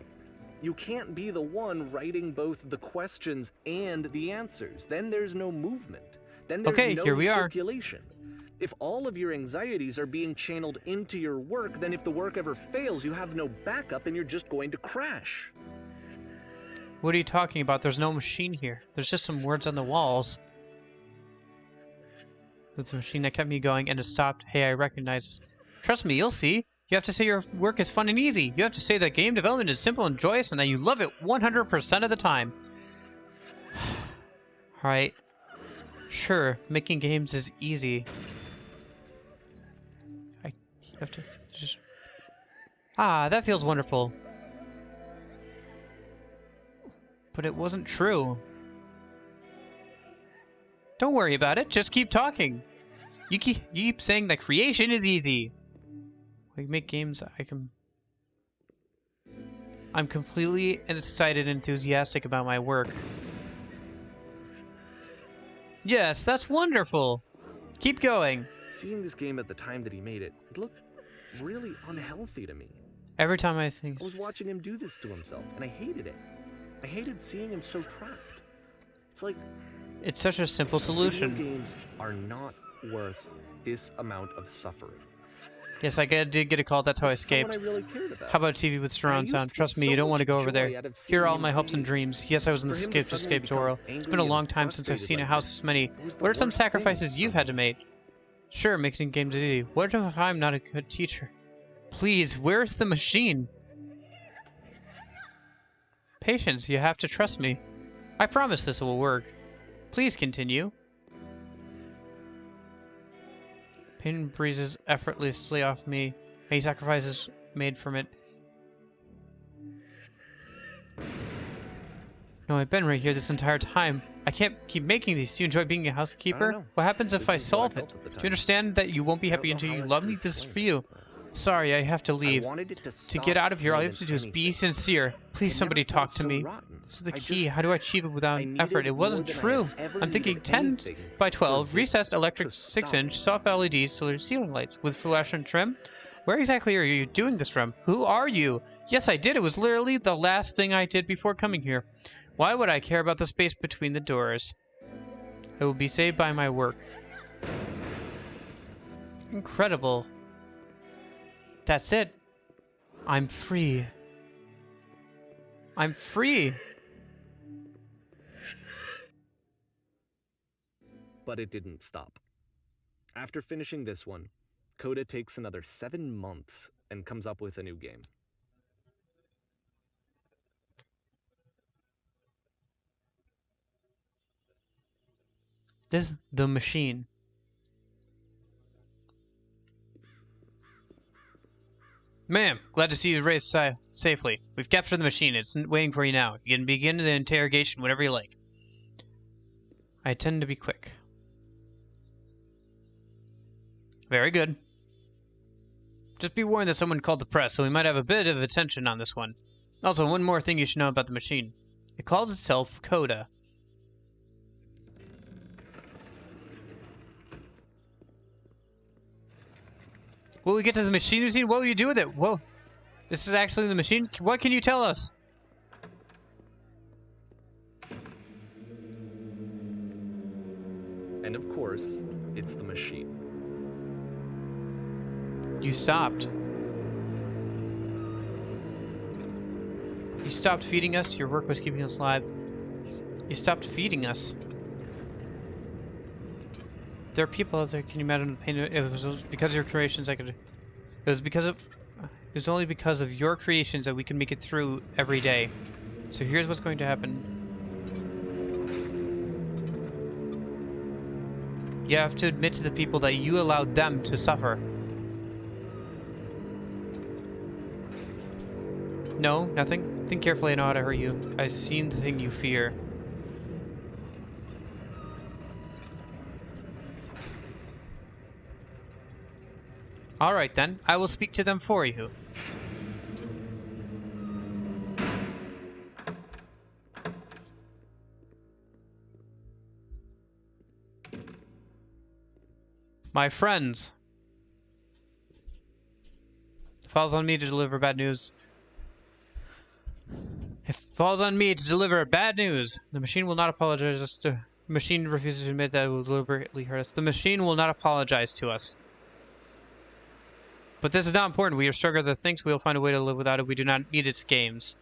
You can't be the one writing both the questions and the answers. Then there's no movement. Then there's Okay, no here we are. circulation. If all of your anxieties are being channeled into your work, then if the work ever fails, you have no backup and you're just going to crash. What are you talking about? There's no machine here. There's just some words on the walls. That's a machine that kept me going and it stopped. Hey, I recognize. Trust me, you'll see. You have to say your work is fun and easy. You have to say that game development is simple and joyous and that you love it 100% of the time. Alright. Sure, making games is easy. You have to just... Ah, that feels wonderful. But it wasn't true. Don't worry about it, just keep talking. You keep saying that creation is easy. We make games, I'm completely excited and enthusiastic about my work. Yes, that's wonderful. Keep going. Seeing this game at the time that he made it, it looked really unhealthy to me. Every time I think... I was watching him do this to himself, and I hated it. I hated seeing him so trapped. It's like... It's such a simple solution. Video games are not worth this amount of suffering. Yes, did get a call. That's how I This is someone escaped. I really cared about. How about TV with surround I used sound? to get Trust me, so you don't want to much go over there. joy out of Here seeing are all him my hopes and create. dreams. Yes, I was in the For him to escape to suddenly escape become Toro. It's been a angry long and time since I've frustrated seen a like house this, this many. it was the What are some worst thing sacrifices for you've me. had to make? Sure, making games easy. What if I'm not a good teacher? Please, where's the machine? Patience, you have to trust me. I promise this will work. Please continue. Pain breezes effortlessly off me. Any sacrifices made from it. No, I've been right here this entire time. I can't keep making these. Do you enjoy being a I don't housekeeper? know. What happens if This I is what I solve it? felt at the Do you time. understand that you won't be I don't happy know until how you else love to me? This is explain for it, you. but Sorry, I have to I leave. wanted it to To stop get out of here, all more you have than to do is be anything. sincere. Please, It somebody never felt talk to so me. rotten. This is the I key. just- How do I achieve it without I effort? needed It wasn't more than I true. had ever I'm thinking needed 10 anything by for 12, this recessed electric to 6-inch, stop. soft LEDs, solar ceiling lights with fluorescent trim. Where exactly are you doing this from? Who are you? Yes, I did. It was literally the last thing I did before coming here. Why would I care about the space between the doors? I will be saved by my work. Incredible. That's it. I'm free. I'm free. But it didn't stop. After finishing this one, Coda takes another 7 months and comes up with a new game. The machine. Ma'am, glad to see you raised safely. We've captured the machine. It's waiting for you now. You can begin the interrogation whenever you like. I tend to be quick. Very good. Just be warned that someone called the press, so we might have a bit of attention on this one. Also, one more thing you should know about the machine. It calls itself Coda. Will we get to the machine routine? What will you do with it? Whoa. This is actually the machine? What can you tell us? And of course, it's the machine. You stopped. You stopped feeding us. Your work was keeping us alive. You stopped feeding us. There are people out there. Can you imagine the pain? It was because of your creations. It was only because of your creations that we can make it through every day. So here's what's going to happen. You have to admit to the people that you allowed them to suffer. No, nothing. Think carefully. I know how to hurt you. I've seen the thing you fear. Alright then, I will speak to them for you. My friends. It falls on me to deliver bad news. It falls on me to deliver bad news. The machine will not apologize. The machine refuses to admit that it will deliberately hurt us. The machine will not apologize to us. But this is not important. We are stronger than things. We will find a way to live without it. We do not need its games.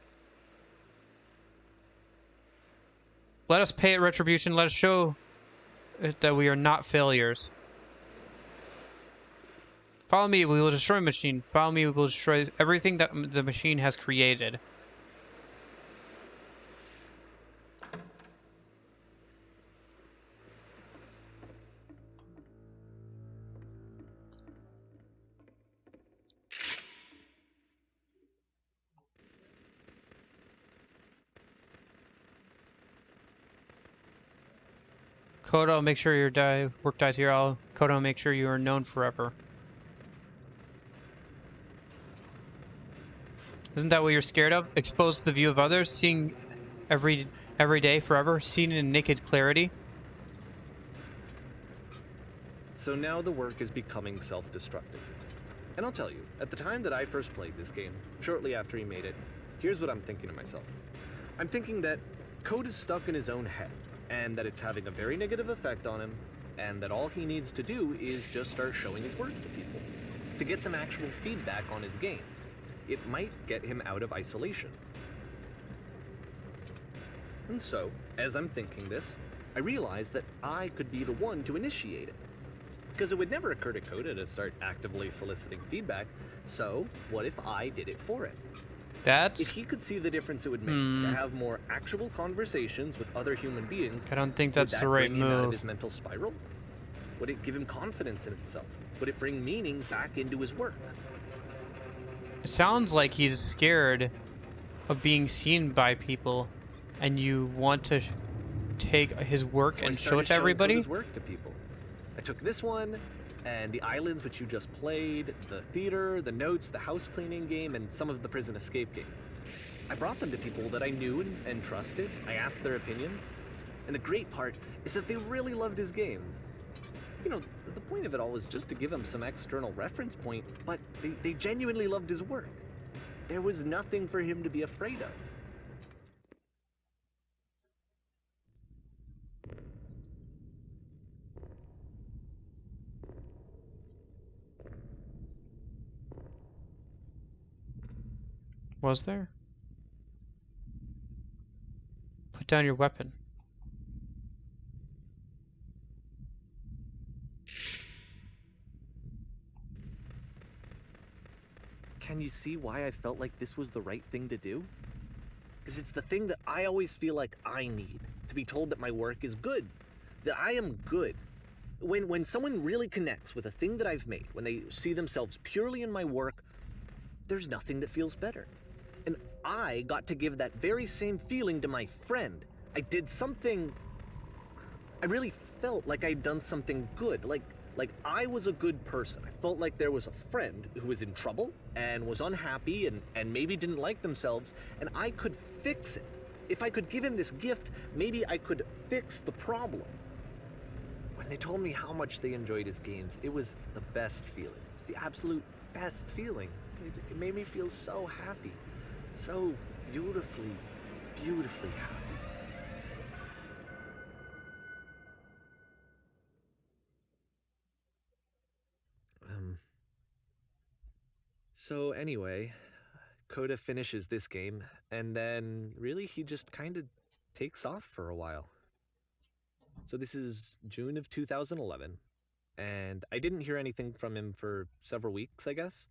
Let us pay it retribution. Let us show it that we are not failures. Follow me. We will destroy the machine. Follow me. We will destroy everything that the machine has created. Kodo, make sure your work dies here. Kodo, make sure you are known forever. Isn't that what you're scared of? Exposed to the view of others, seeing every day forever, seen in naked clarity. So now the work is becoming self-destructive. And I'll tell you, at the time that I first played this game, shortly after he made it, here's what I'm thinking to myself. I'm thinking that Code is stuck in his own head, and that it's having a very negative effect on him, and that all he needs to do is just start showing his work to people. to get some actual feedback on his games. It might get him out of isolation. And so, as I'm thinking this, I realize that I could be the one to initiate it. Because it would never occur to Coda to start actively soliciting feedback, so what if I did it for him? If he could see the difference it would make to have more actual conversations with other human beings, I don't think that's would that the right bring him out of move. his mental spiral? Would it give him confidence in himself? Would it bring meaning back into his work? It sounds like he's scared of being seen by people, and you want to take his work So I and show started it to showing everybody? Coda's work to people. I took this one, and the islands which you just played, the theater, the notes, the house cleaning game, and some of the prison escape games. I brought them to people that I knew and trusted. I asked their opinions. And the great part is that they really loved his games. You know, the point of it all was just to give him some external reference point, but they genuinely loved his work. There was nothing for him to be afraid of. Was there? Put down your weapon. Can you see why I felt like this was the right thing to do? Because it's the thing that I always feel like I need, to be told that my work is good, that I am good. When someone really connects with a thing that I've made, when they see themselves purely in my work, there's nothing that feels better. And I got to give that very same feeling to my friend. I did something, I really felt like I'd done something good, like I was a good person. I felt like there was a friend who was in trouble and was unhappy and maybe didn't like themselves, and I could fix it. If I could give him this gift, maybe I could fix the problem. When they told me how much they enjoyed his games, it was the best feeling. It was the absolute best feeling. It made me feel so happy. So beautifully, beautifully happy. So anyway, Coda finishes this game, and then really he just kind of takes off for a while. So this is June of 2011, and I didn't hear anything from him for several weeks, I guess.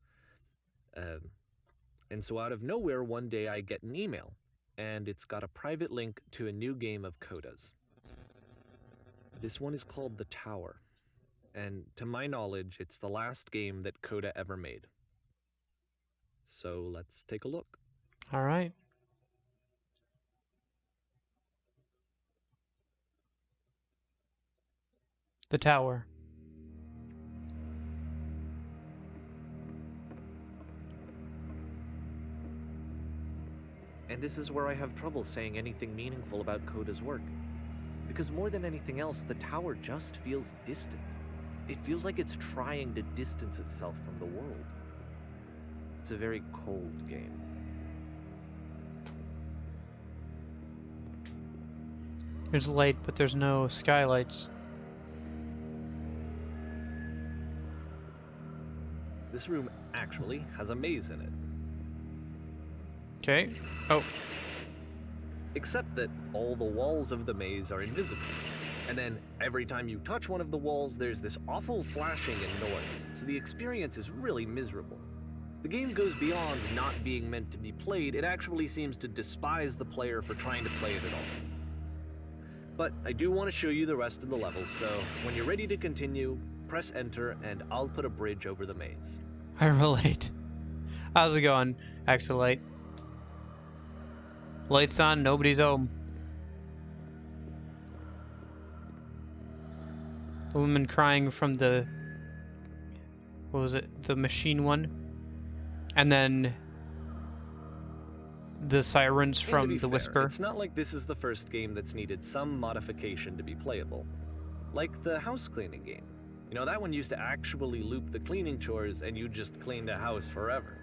And so out of nowhere, one day I get an email, and it's got a private link to a new game of Coda's. This one is called The Tower, and to my knowledge, it's the last game that Coda ever made. So let's take a look. All right. The tower. And this is where I have trouble saying anything meaningful about Coda's work. Because more than anything else, the tower just feels distant. It feels like it's trying to distance itself from the world. It's a very cold game. There's light, but there's no skylights. This room actually has a maze in it. Okay. Oh. Except that all the walls of the maze are invisible. And then every time you touch one of the walls, there's this awful flashing and noise. So the experience is really miserable. The game goes beyond not being meant to be played. It actually seems to despise the player for trying to play it at all. But I do want to show you the rest of the levels, so when you're ready to continue, press enter and I'll put a bridge over the maze. I relate. How's it going, Exolite? Lights on, nobody's home. The woman crying from the... What was it? The machine one? And then... the sirens And to from be the fair, Whisper. It's not like this is the first game that's needed some modification to be playable. Like the house cleaning game. You know, that one used to actually loop the cleaning chores and you just cleaned a house forever.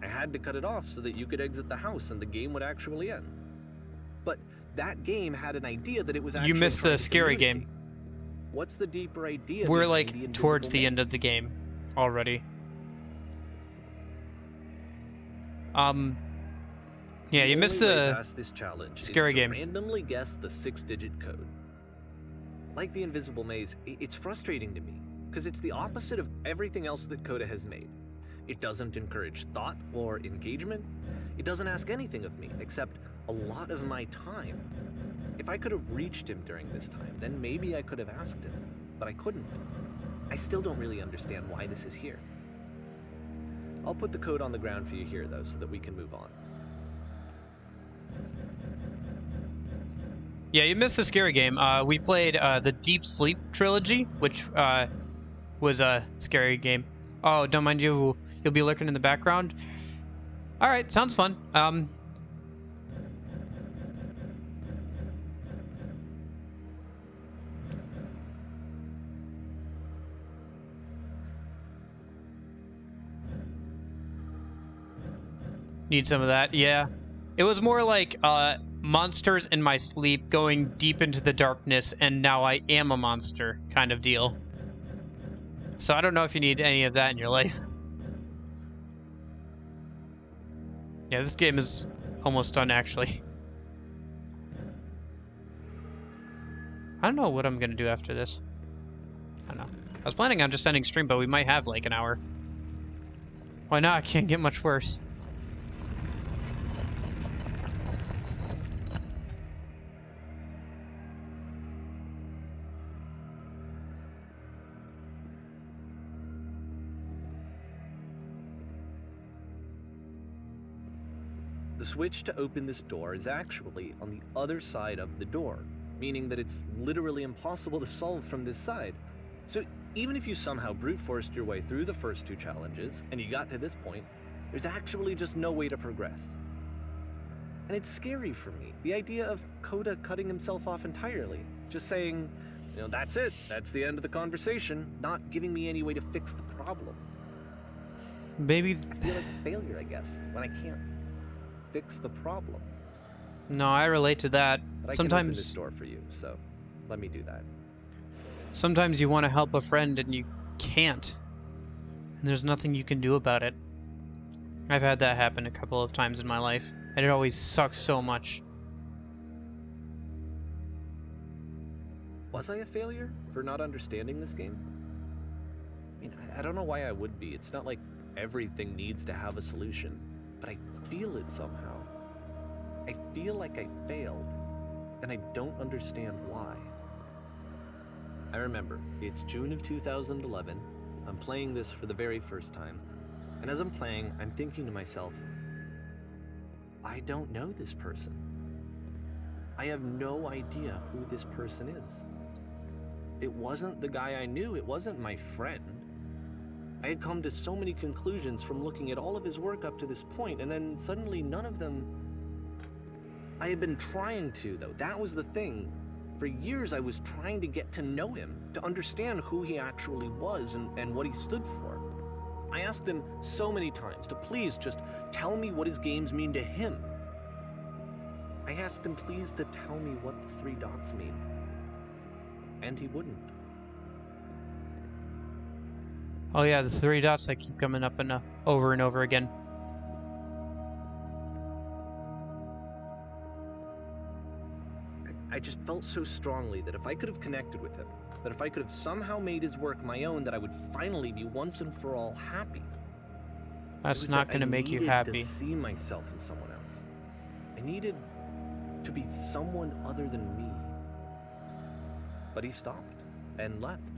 I had to cut it off so that you could exit the house and the game would actually end. But that game had an idea that it was actually You missed trying the to scary game. communicate. What's the deeper idea? We're behind like the invisible towards the end of the maze? game already. Yeah, you missed only way the past this challenge scary is to game. randomly guess the 6-digit code. Like the invisible maze, it's frustrating to me, because it's the opposite of everything else that Coda has made. It doesn't encourage thought or engagement. It doesn't ask anything of me, except a lot of my time. If I could have reached him during this time, then maybe I could have asked him, but I couldn't. I still don't really understand why this is here. I'll put the code on the ground for you here, though, so that we can move on. Yeah, you missed the scary game. We played the Deep Sleep trilogy, which was a scary game. Oh, don't mind you. You'll be lurking in the background. All right, sounds fun. Need some of that. Yeah. It was more like monsters in my sleep going deep into the darkness, and now I am a monster kind of deal. So I don't know if you need any of that in your life. Yeah, this game is almost done, actually. I don't know what I'm going to do after this. I don't know. I was planning on just ending stream, but we might have like an hour. Why not? It can't get much worse. The switch to open this door is actually on the other side of the door, meaning that it's literally impossible to solve from this side. So even if you somehow brute forced your way through the first 2 challenges and you got to this point, there's actually just no way to progress. And it's scary for me, the idea of Coda cutting himself off entirely, just saying, that's it, that's the end of the conversation, not giving me any way to fix the problem. Maybe. I feel like a failure, I guess, when I can't fix the problem. No, I relate to that. But I can open this door for you, so let me do that. Sometimes you want to help a friend and you can't. And there's nothing you can do about it. I've had that happen a couple of times in my life, and it always sucks so much. Was I a failure for not understanding this game? I mean, I don't know why I would be. It's not like everything needs to have a solution, but I feel it somehow. I feel like I failed, and I don't understand why. I remember, it's June of 2011. I'm playing this for the very first time, and as I'm playing, I'm thinking to myself, I don't know this person. I have no idea who this person is. It wasn't the guy I knew, it wasn't my friend. I had come to so many conclusions from looking at all of his work up to this point, and then suddenly none of them... I had been trying to, though. That was the thing. For years I was trying to get to know him, to understand who he actually was and what he stood for. I asked him so many times to please just tell me what his games mean to him. I asked him please to tell me what the 3 dots mean. And he wouldn't. Oh yeah, the 3 dots that keep coming up and over and over again. I just felt so strongly that if I could have connected with him, that if I could have somehow made his work my own, that I would finally be once and for all happy. That's not going to make you happy. I needed to see myself in someone else. I needed to be someone other than me. But he stopped and left.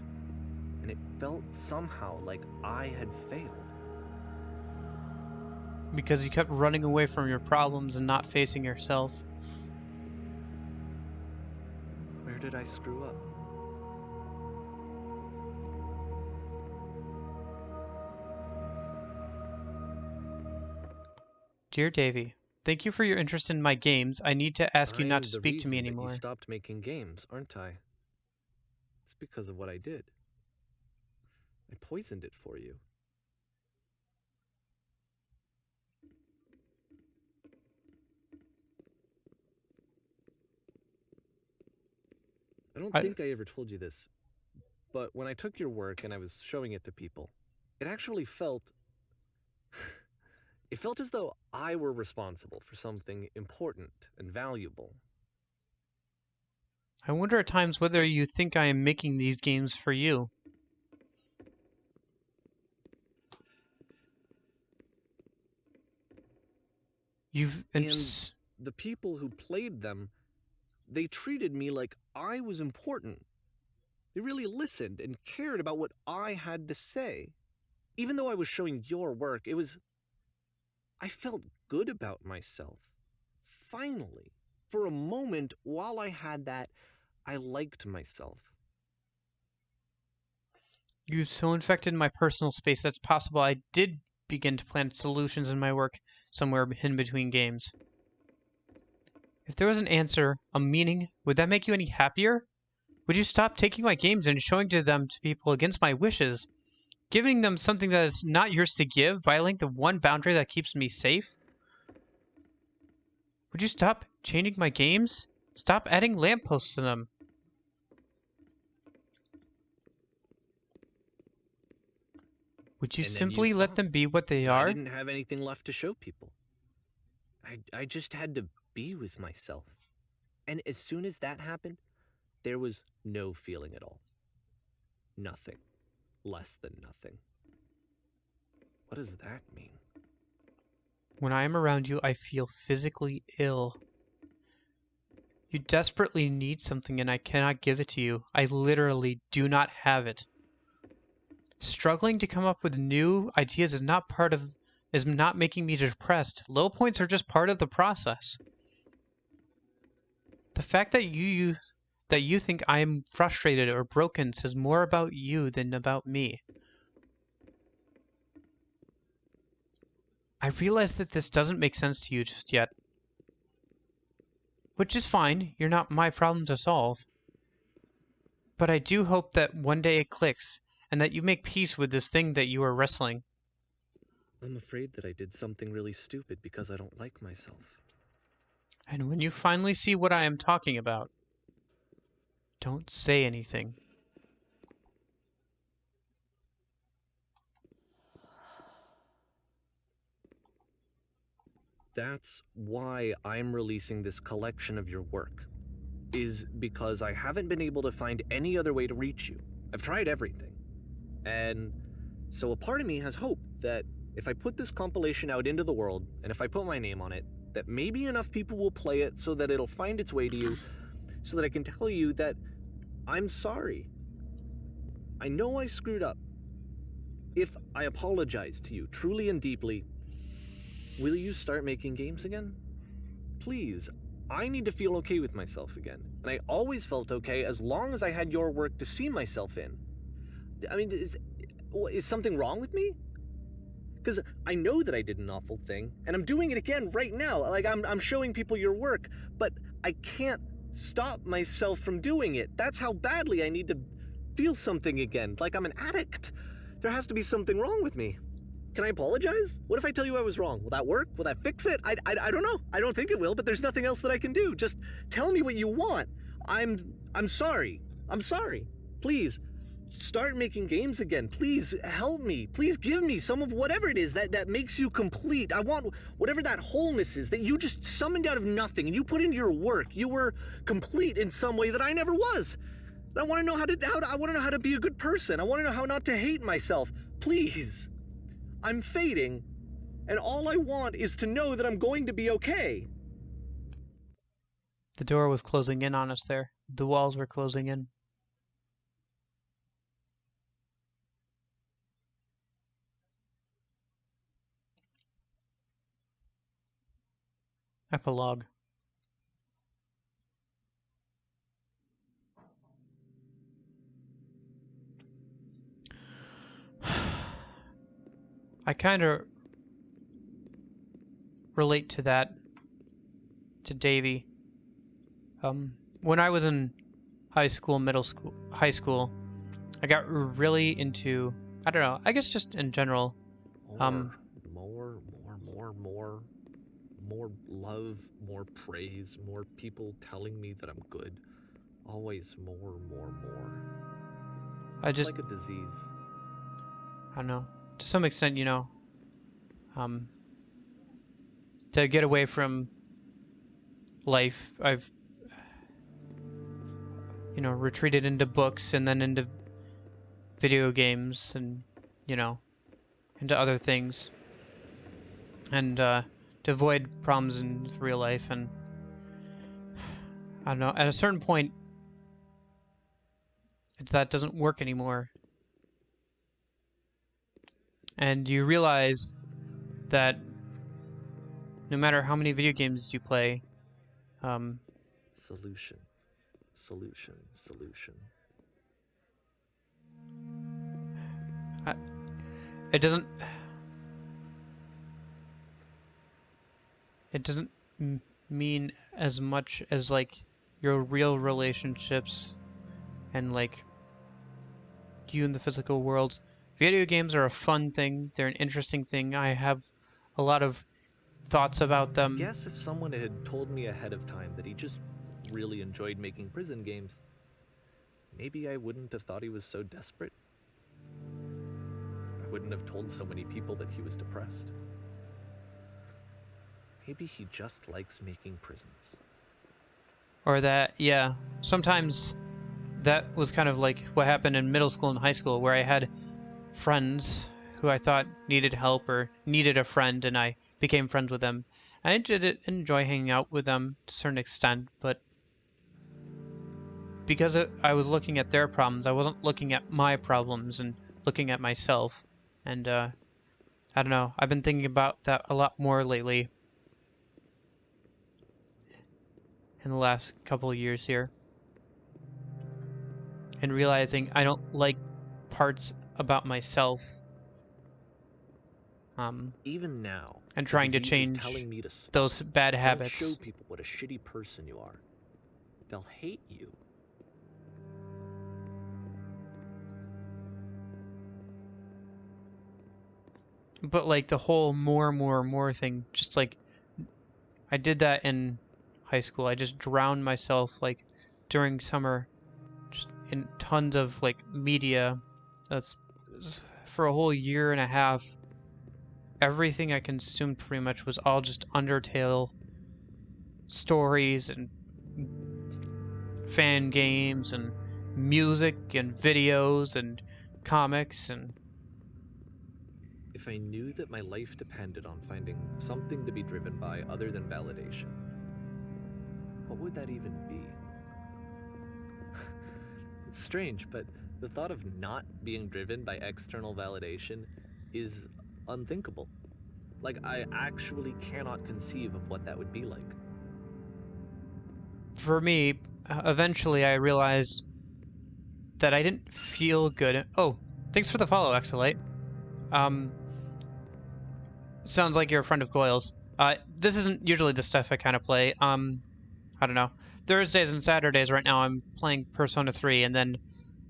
And it felt somehow like I had failed. Because you kept running away from your problems and not facing yourself. Where did I screw up? Dear Davy, thank you for your interest in my games. I need to ask you not to speak to me I'm the reason that anymore. you stopped making games, aren't I? It's because of what I did. I poisoned it for you. I don't think I ever told you this, but when I took your work and I was showing it to people, it actually felt... It felt as though I were responsible for something important and valuable. I wonder at times whether you think I am making these games for you. You've... And the people who played them, they treated me like I was important. They really listened and cared about what I had to say. Even though I was showing your work, I felt good about myself. Finally. For a moment, while I had that, I liked myself. You've so infected my personal space that's possible I did begin to plant solutions in my work somewhere in between games. If there was an answer, a meaning, would that make you any happier? Would you stop taking my games and showing them to people against my wishes? Giving them something that is not yours to give, violating the one boundary that keeps me safe? Would you stop changing my games? Stop adding lampposts to them. Would you And then you simply let stopped. them be what they I are? didn't have anything left to show people. I just had to be with myself. And as soon as that happened, there was no feeling at all. Nothing. Less than nothing. What does that mean? When I am around you, I feel physically ill. You desperately need something and I cannot give it to you. I literally do not have it. Struggling to come up with new ideas is not making me depressed. Low points are just part of the process. The fact that you think I am frustrated or broken says more about you than about me. I realize that this doesn't make sense to you just yet. Which is fine, you're not my problem to solve. But I do hope that one day it clicks, and that you make peace with this thing that you are wrestling. I'm afraid that I did something really stupid because I don't like myself. And when you finally see what I am talking about, don't say anything. That's why I'm releasing this collection of your work, is because I haven't been able to find any other way to reach you. I've tried everything. And so a part of me has hope that if I put this compilation out into the world, and if I put my name on it, that maybe enough people will play it so that it'll find its way to you, so that I can tell you that I'm sorry. I know I screwed up. If I apologize to you truly and deeply, will you start making games again? Please, I need to feel okay with myself again. And I always felt okay as long as I had your work to see myself in. I mean, is something wrong with me? Because I know that I did an awful thing, and I'm doing it again right now. Like, I'm showing people your work, but I can't stop myself from doing it. That's how badly I need to feel something again, like I'm an addict. There has to be something wrong with me. Can I apologize? What if I tell you I was wrong? Will that work? Will that fix it? I don't know. I don't think it will, but there's nothing else that I can do. Just tell me what you want. I'm sorry. I'm sorry. Please, start making games again. Please help me. Please give me some of whatever it is that makes you complete. I want whatever that wholeness is that you just summoned out of nothing and you put into your work. You were complete in some way that I never was. And I want to know I want to know how to be a good person. I want to know how not to hate myself. Please. I'm fading, and all I want is to know that I'm going to be okay. The door was closing in on us there. The walls were closing in. Epilogue. I kind of relate to that, to Davey. When I was in high school, high school, I got really into, I don't know, I guess just in general. More love, more praise, more people telling me that I'm good. Always more. I It's just, like a disease. I don't know, to some extent, you know, to get away from life, I've, you know, retreated into books and then into video games and, you know, into other things. And to avoid problems in real life. And I don't know, at a certain point, that doesn't work anymore. And you realize that no matter how many video games you play, Solution. Solution. Solution. it doesn't mean as much as like your real relationships and like you in the physical world. Video games are a fun thing. They're an interesting thing. I have a lot of thoughts about them. I guess if someone had told me ahead of time that he just really enjoyed making prison games, maybe I wouldn't have thought he was so desperate. I wouldn't have told so many people that he was depressed. Maybe he just likes making prisons. Or that, yeah, sometimes that was kind of like what happened in middle school and high school, where I had friends who I thought needed help or needed a friend, and I became friends with them. I did enjoy hanging out with them to a certain extent, but because I was looking at their problems, I wasn't looking at my problems and looking at myself. And I don't know, I've been thinking about that a lot more lately in the last couple of years here, and realizing I don't like parts about myself. Even now, and trying to the disease change is telling me to stop. those bad Don't habits. show people what a shitty person you are. They'll hate you. But like the whole more thing, just like I did that in high school. I just drowned myself like during summer just in tons of like media. That's for a whole year and a half. Everything I consumed pretty much was all just Undertale stories and fan games and music and videos and comics. And If I knew that my life depended on finding something to be driven by other than validation, what would that even be? It's strange, but the thought of not being driven by external validation is unthinkable. Like, I actually cannot conceive of what that would be like. for me, eventually I realized that I didn't feel good. Oh, thanks for the follow, Exolite. Sounds like you're a friend of Goyle's. This isn't usually the stuff I kind of play. I don't know. Thursdays and Saturdays right now I'm playing Persona 3, and then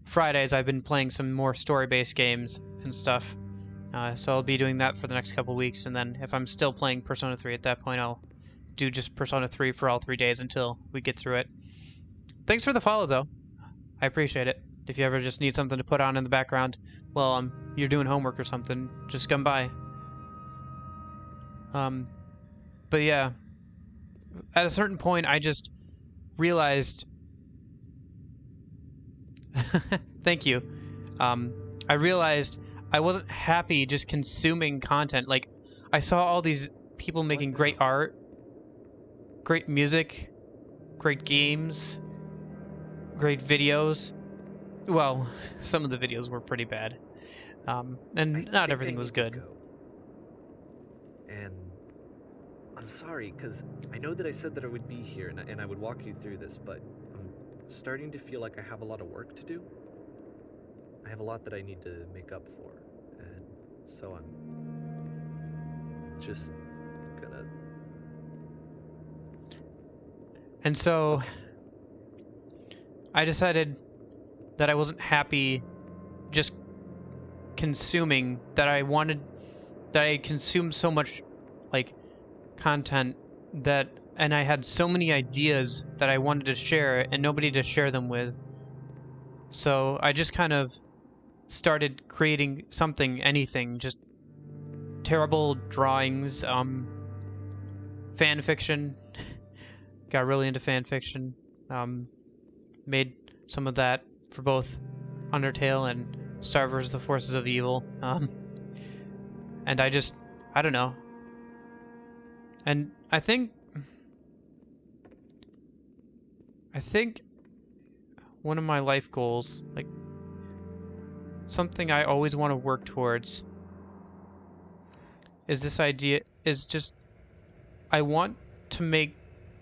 Fridays I've been playing some more story-based games and stuff. So I'll be doing that for the next couple weeks, and then if I'm still playing Persona 3 at that point, I'll do just Persona 3 for all 3 days until we get through it. Thanks for the follow, though. I appreciate it. If you ever just need something to put on in the background while you're doing homework or something, just come by. But yeah, at a certain point, I just realized... Thank you. I realized I wasn't happy just consuming content. Like, I saw all these people making great art, great music, great games, great videos. Well, some of the videos were pretty bad. And not everything was good. And I'm sorry, because I know that I said that I would be here and I would walk you through this, but I'm starting to feel like I have a lot of work to do. I have a lot that I need to make up for, and so I'm just gonna... And so I decided that I wasn't happy just consuming, that I consumed so much like content that, and I had so many ideas that I wanted to share and nobody to share them with. So I just kind of started creating something, anything, just terrible drawings, fan fiction. Got really into fan fiction. Made some of that for both Undertale and Star vs. the Forces of Evil. And I don't know. And I think one of my life goals, like something I always want to work towards, is this idea is just I want to make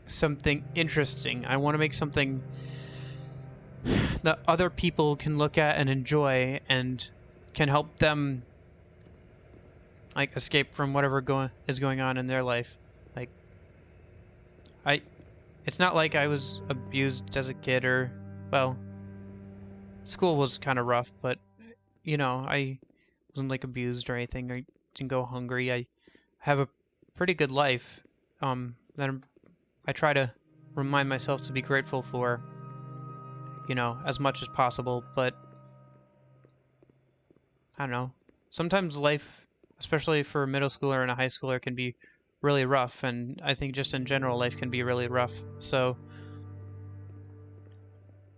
something interesting. I want to make something that other people can look at and enjoy and can help them like escape from whatever is going on in their life. Like I it's not like I was abused as a kid or well, school was kind of rough, but you know, I wasn't like abused or anything. I didn't go hungry. I have a pretty good life that I try to remind myself to be grateful for, you know, as much as possible, but I don't know. Sometimes life, especially for a middle schooler and a high schooler, can be really rough, and I think just in general life can be really rough. So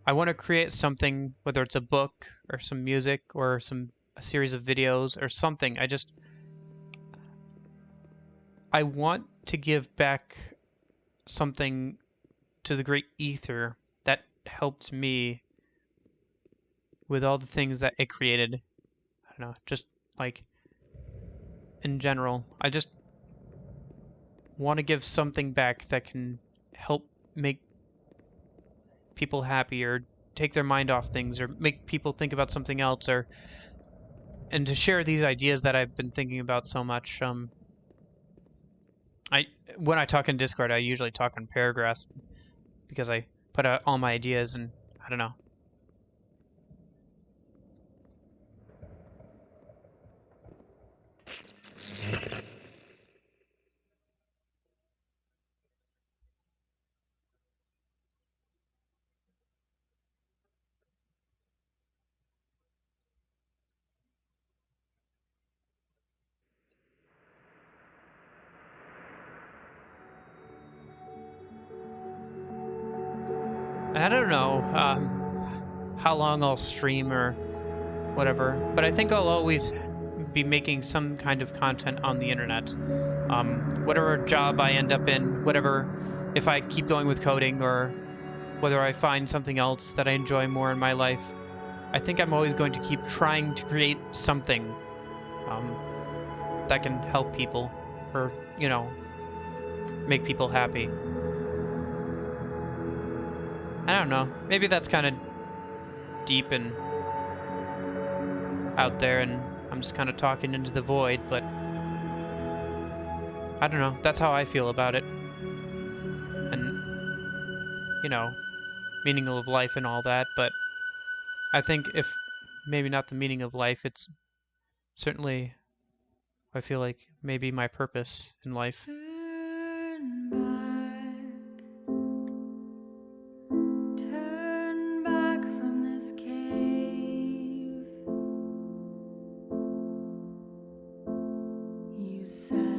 I want to create something, whether it's a book or some music or a series of videos or something. I want to give back something to the great ether that helped me with all the things that it created. I don't know, just like in general. I just want to give something back that can help make people happy or take their mind off things or make people think about something else or and to share these ideas that I've been thinking about so much. I when I talk in Discord, I usually talk in paragraphs because I put out all my ideas and I don't know. I don't know how long I'll stream or whatever, but I think I'll always be making some kind of content on the internet. Whatever job I end up in, whatever, if I keep going with coding or whether I find something else that I enjoy more in my life, I think I'm always going to keep trying to create something um, that can help people or, you know, make people happy. I don't know. Maybe that's kind of deep and out there and I'm just kind of talking into the void, but I don't know. That's how I feel about it. And, you know, meaning of life and all that, but I think if maybe not the meaning of life, it's certainly, I feel like, maybe my purpose in life. Turn back from this cave. You said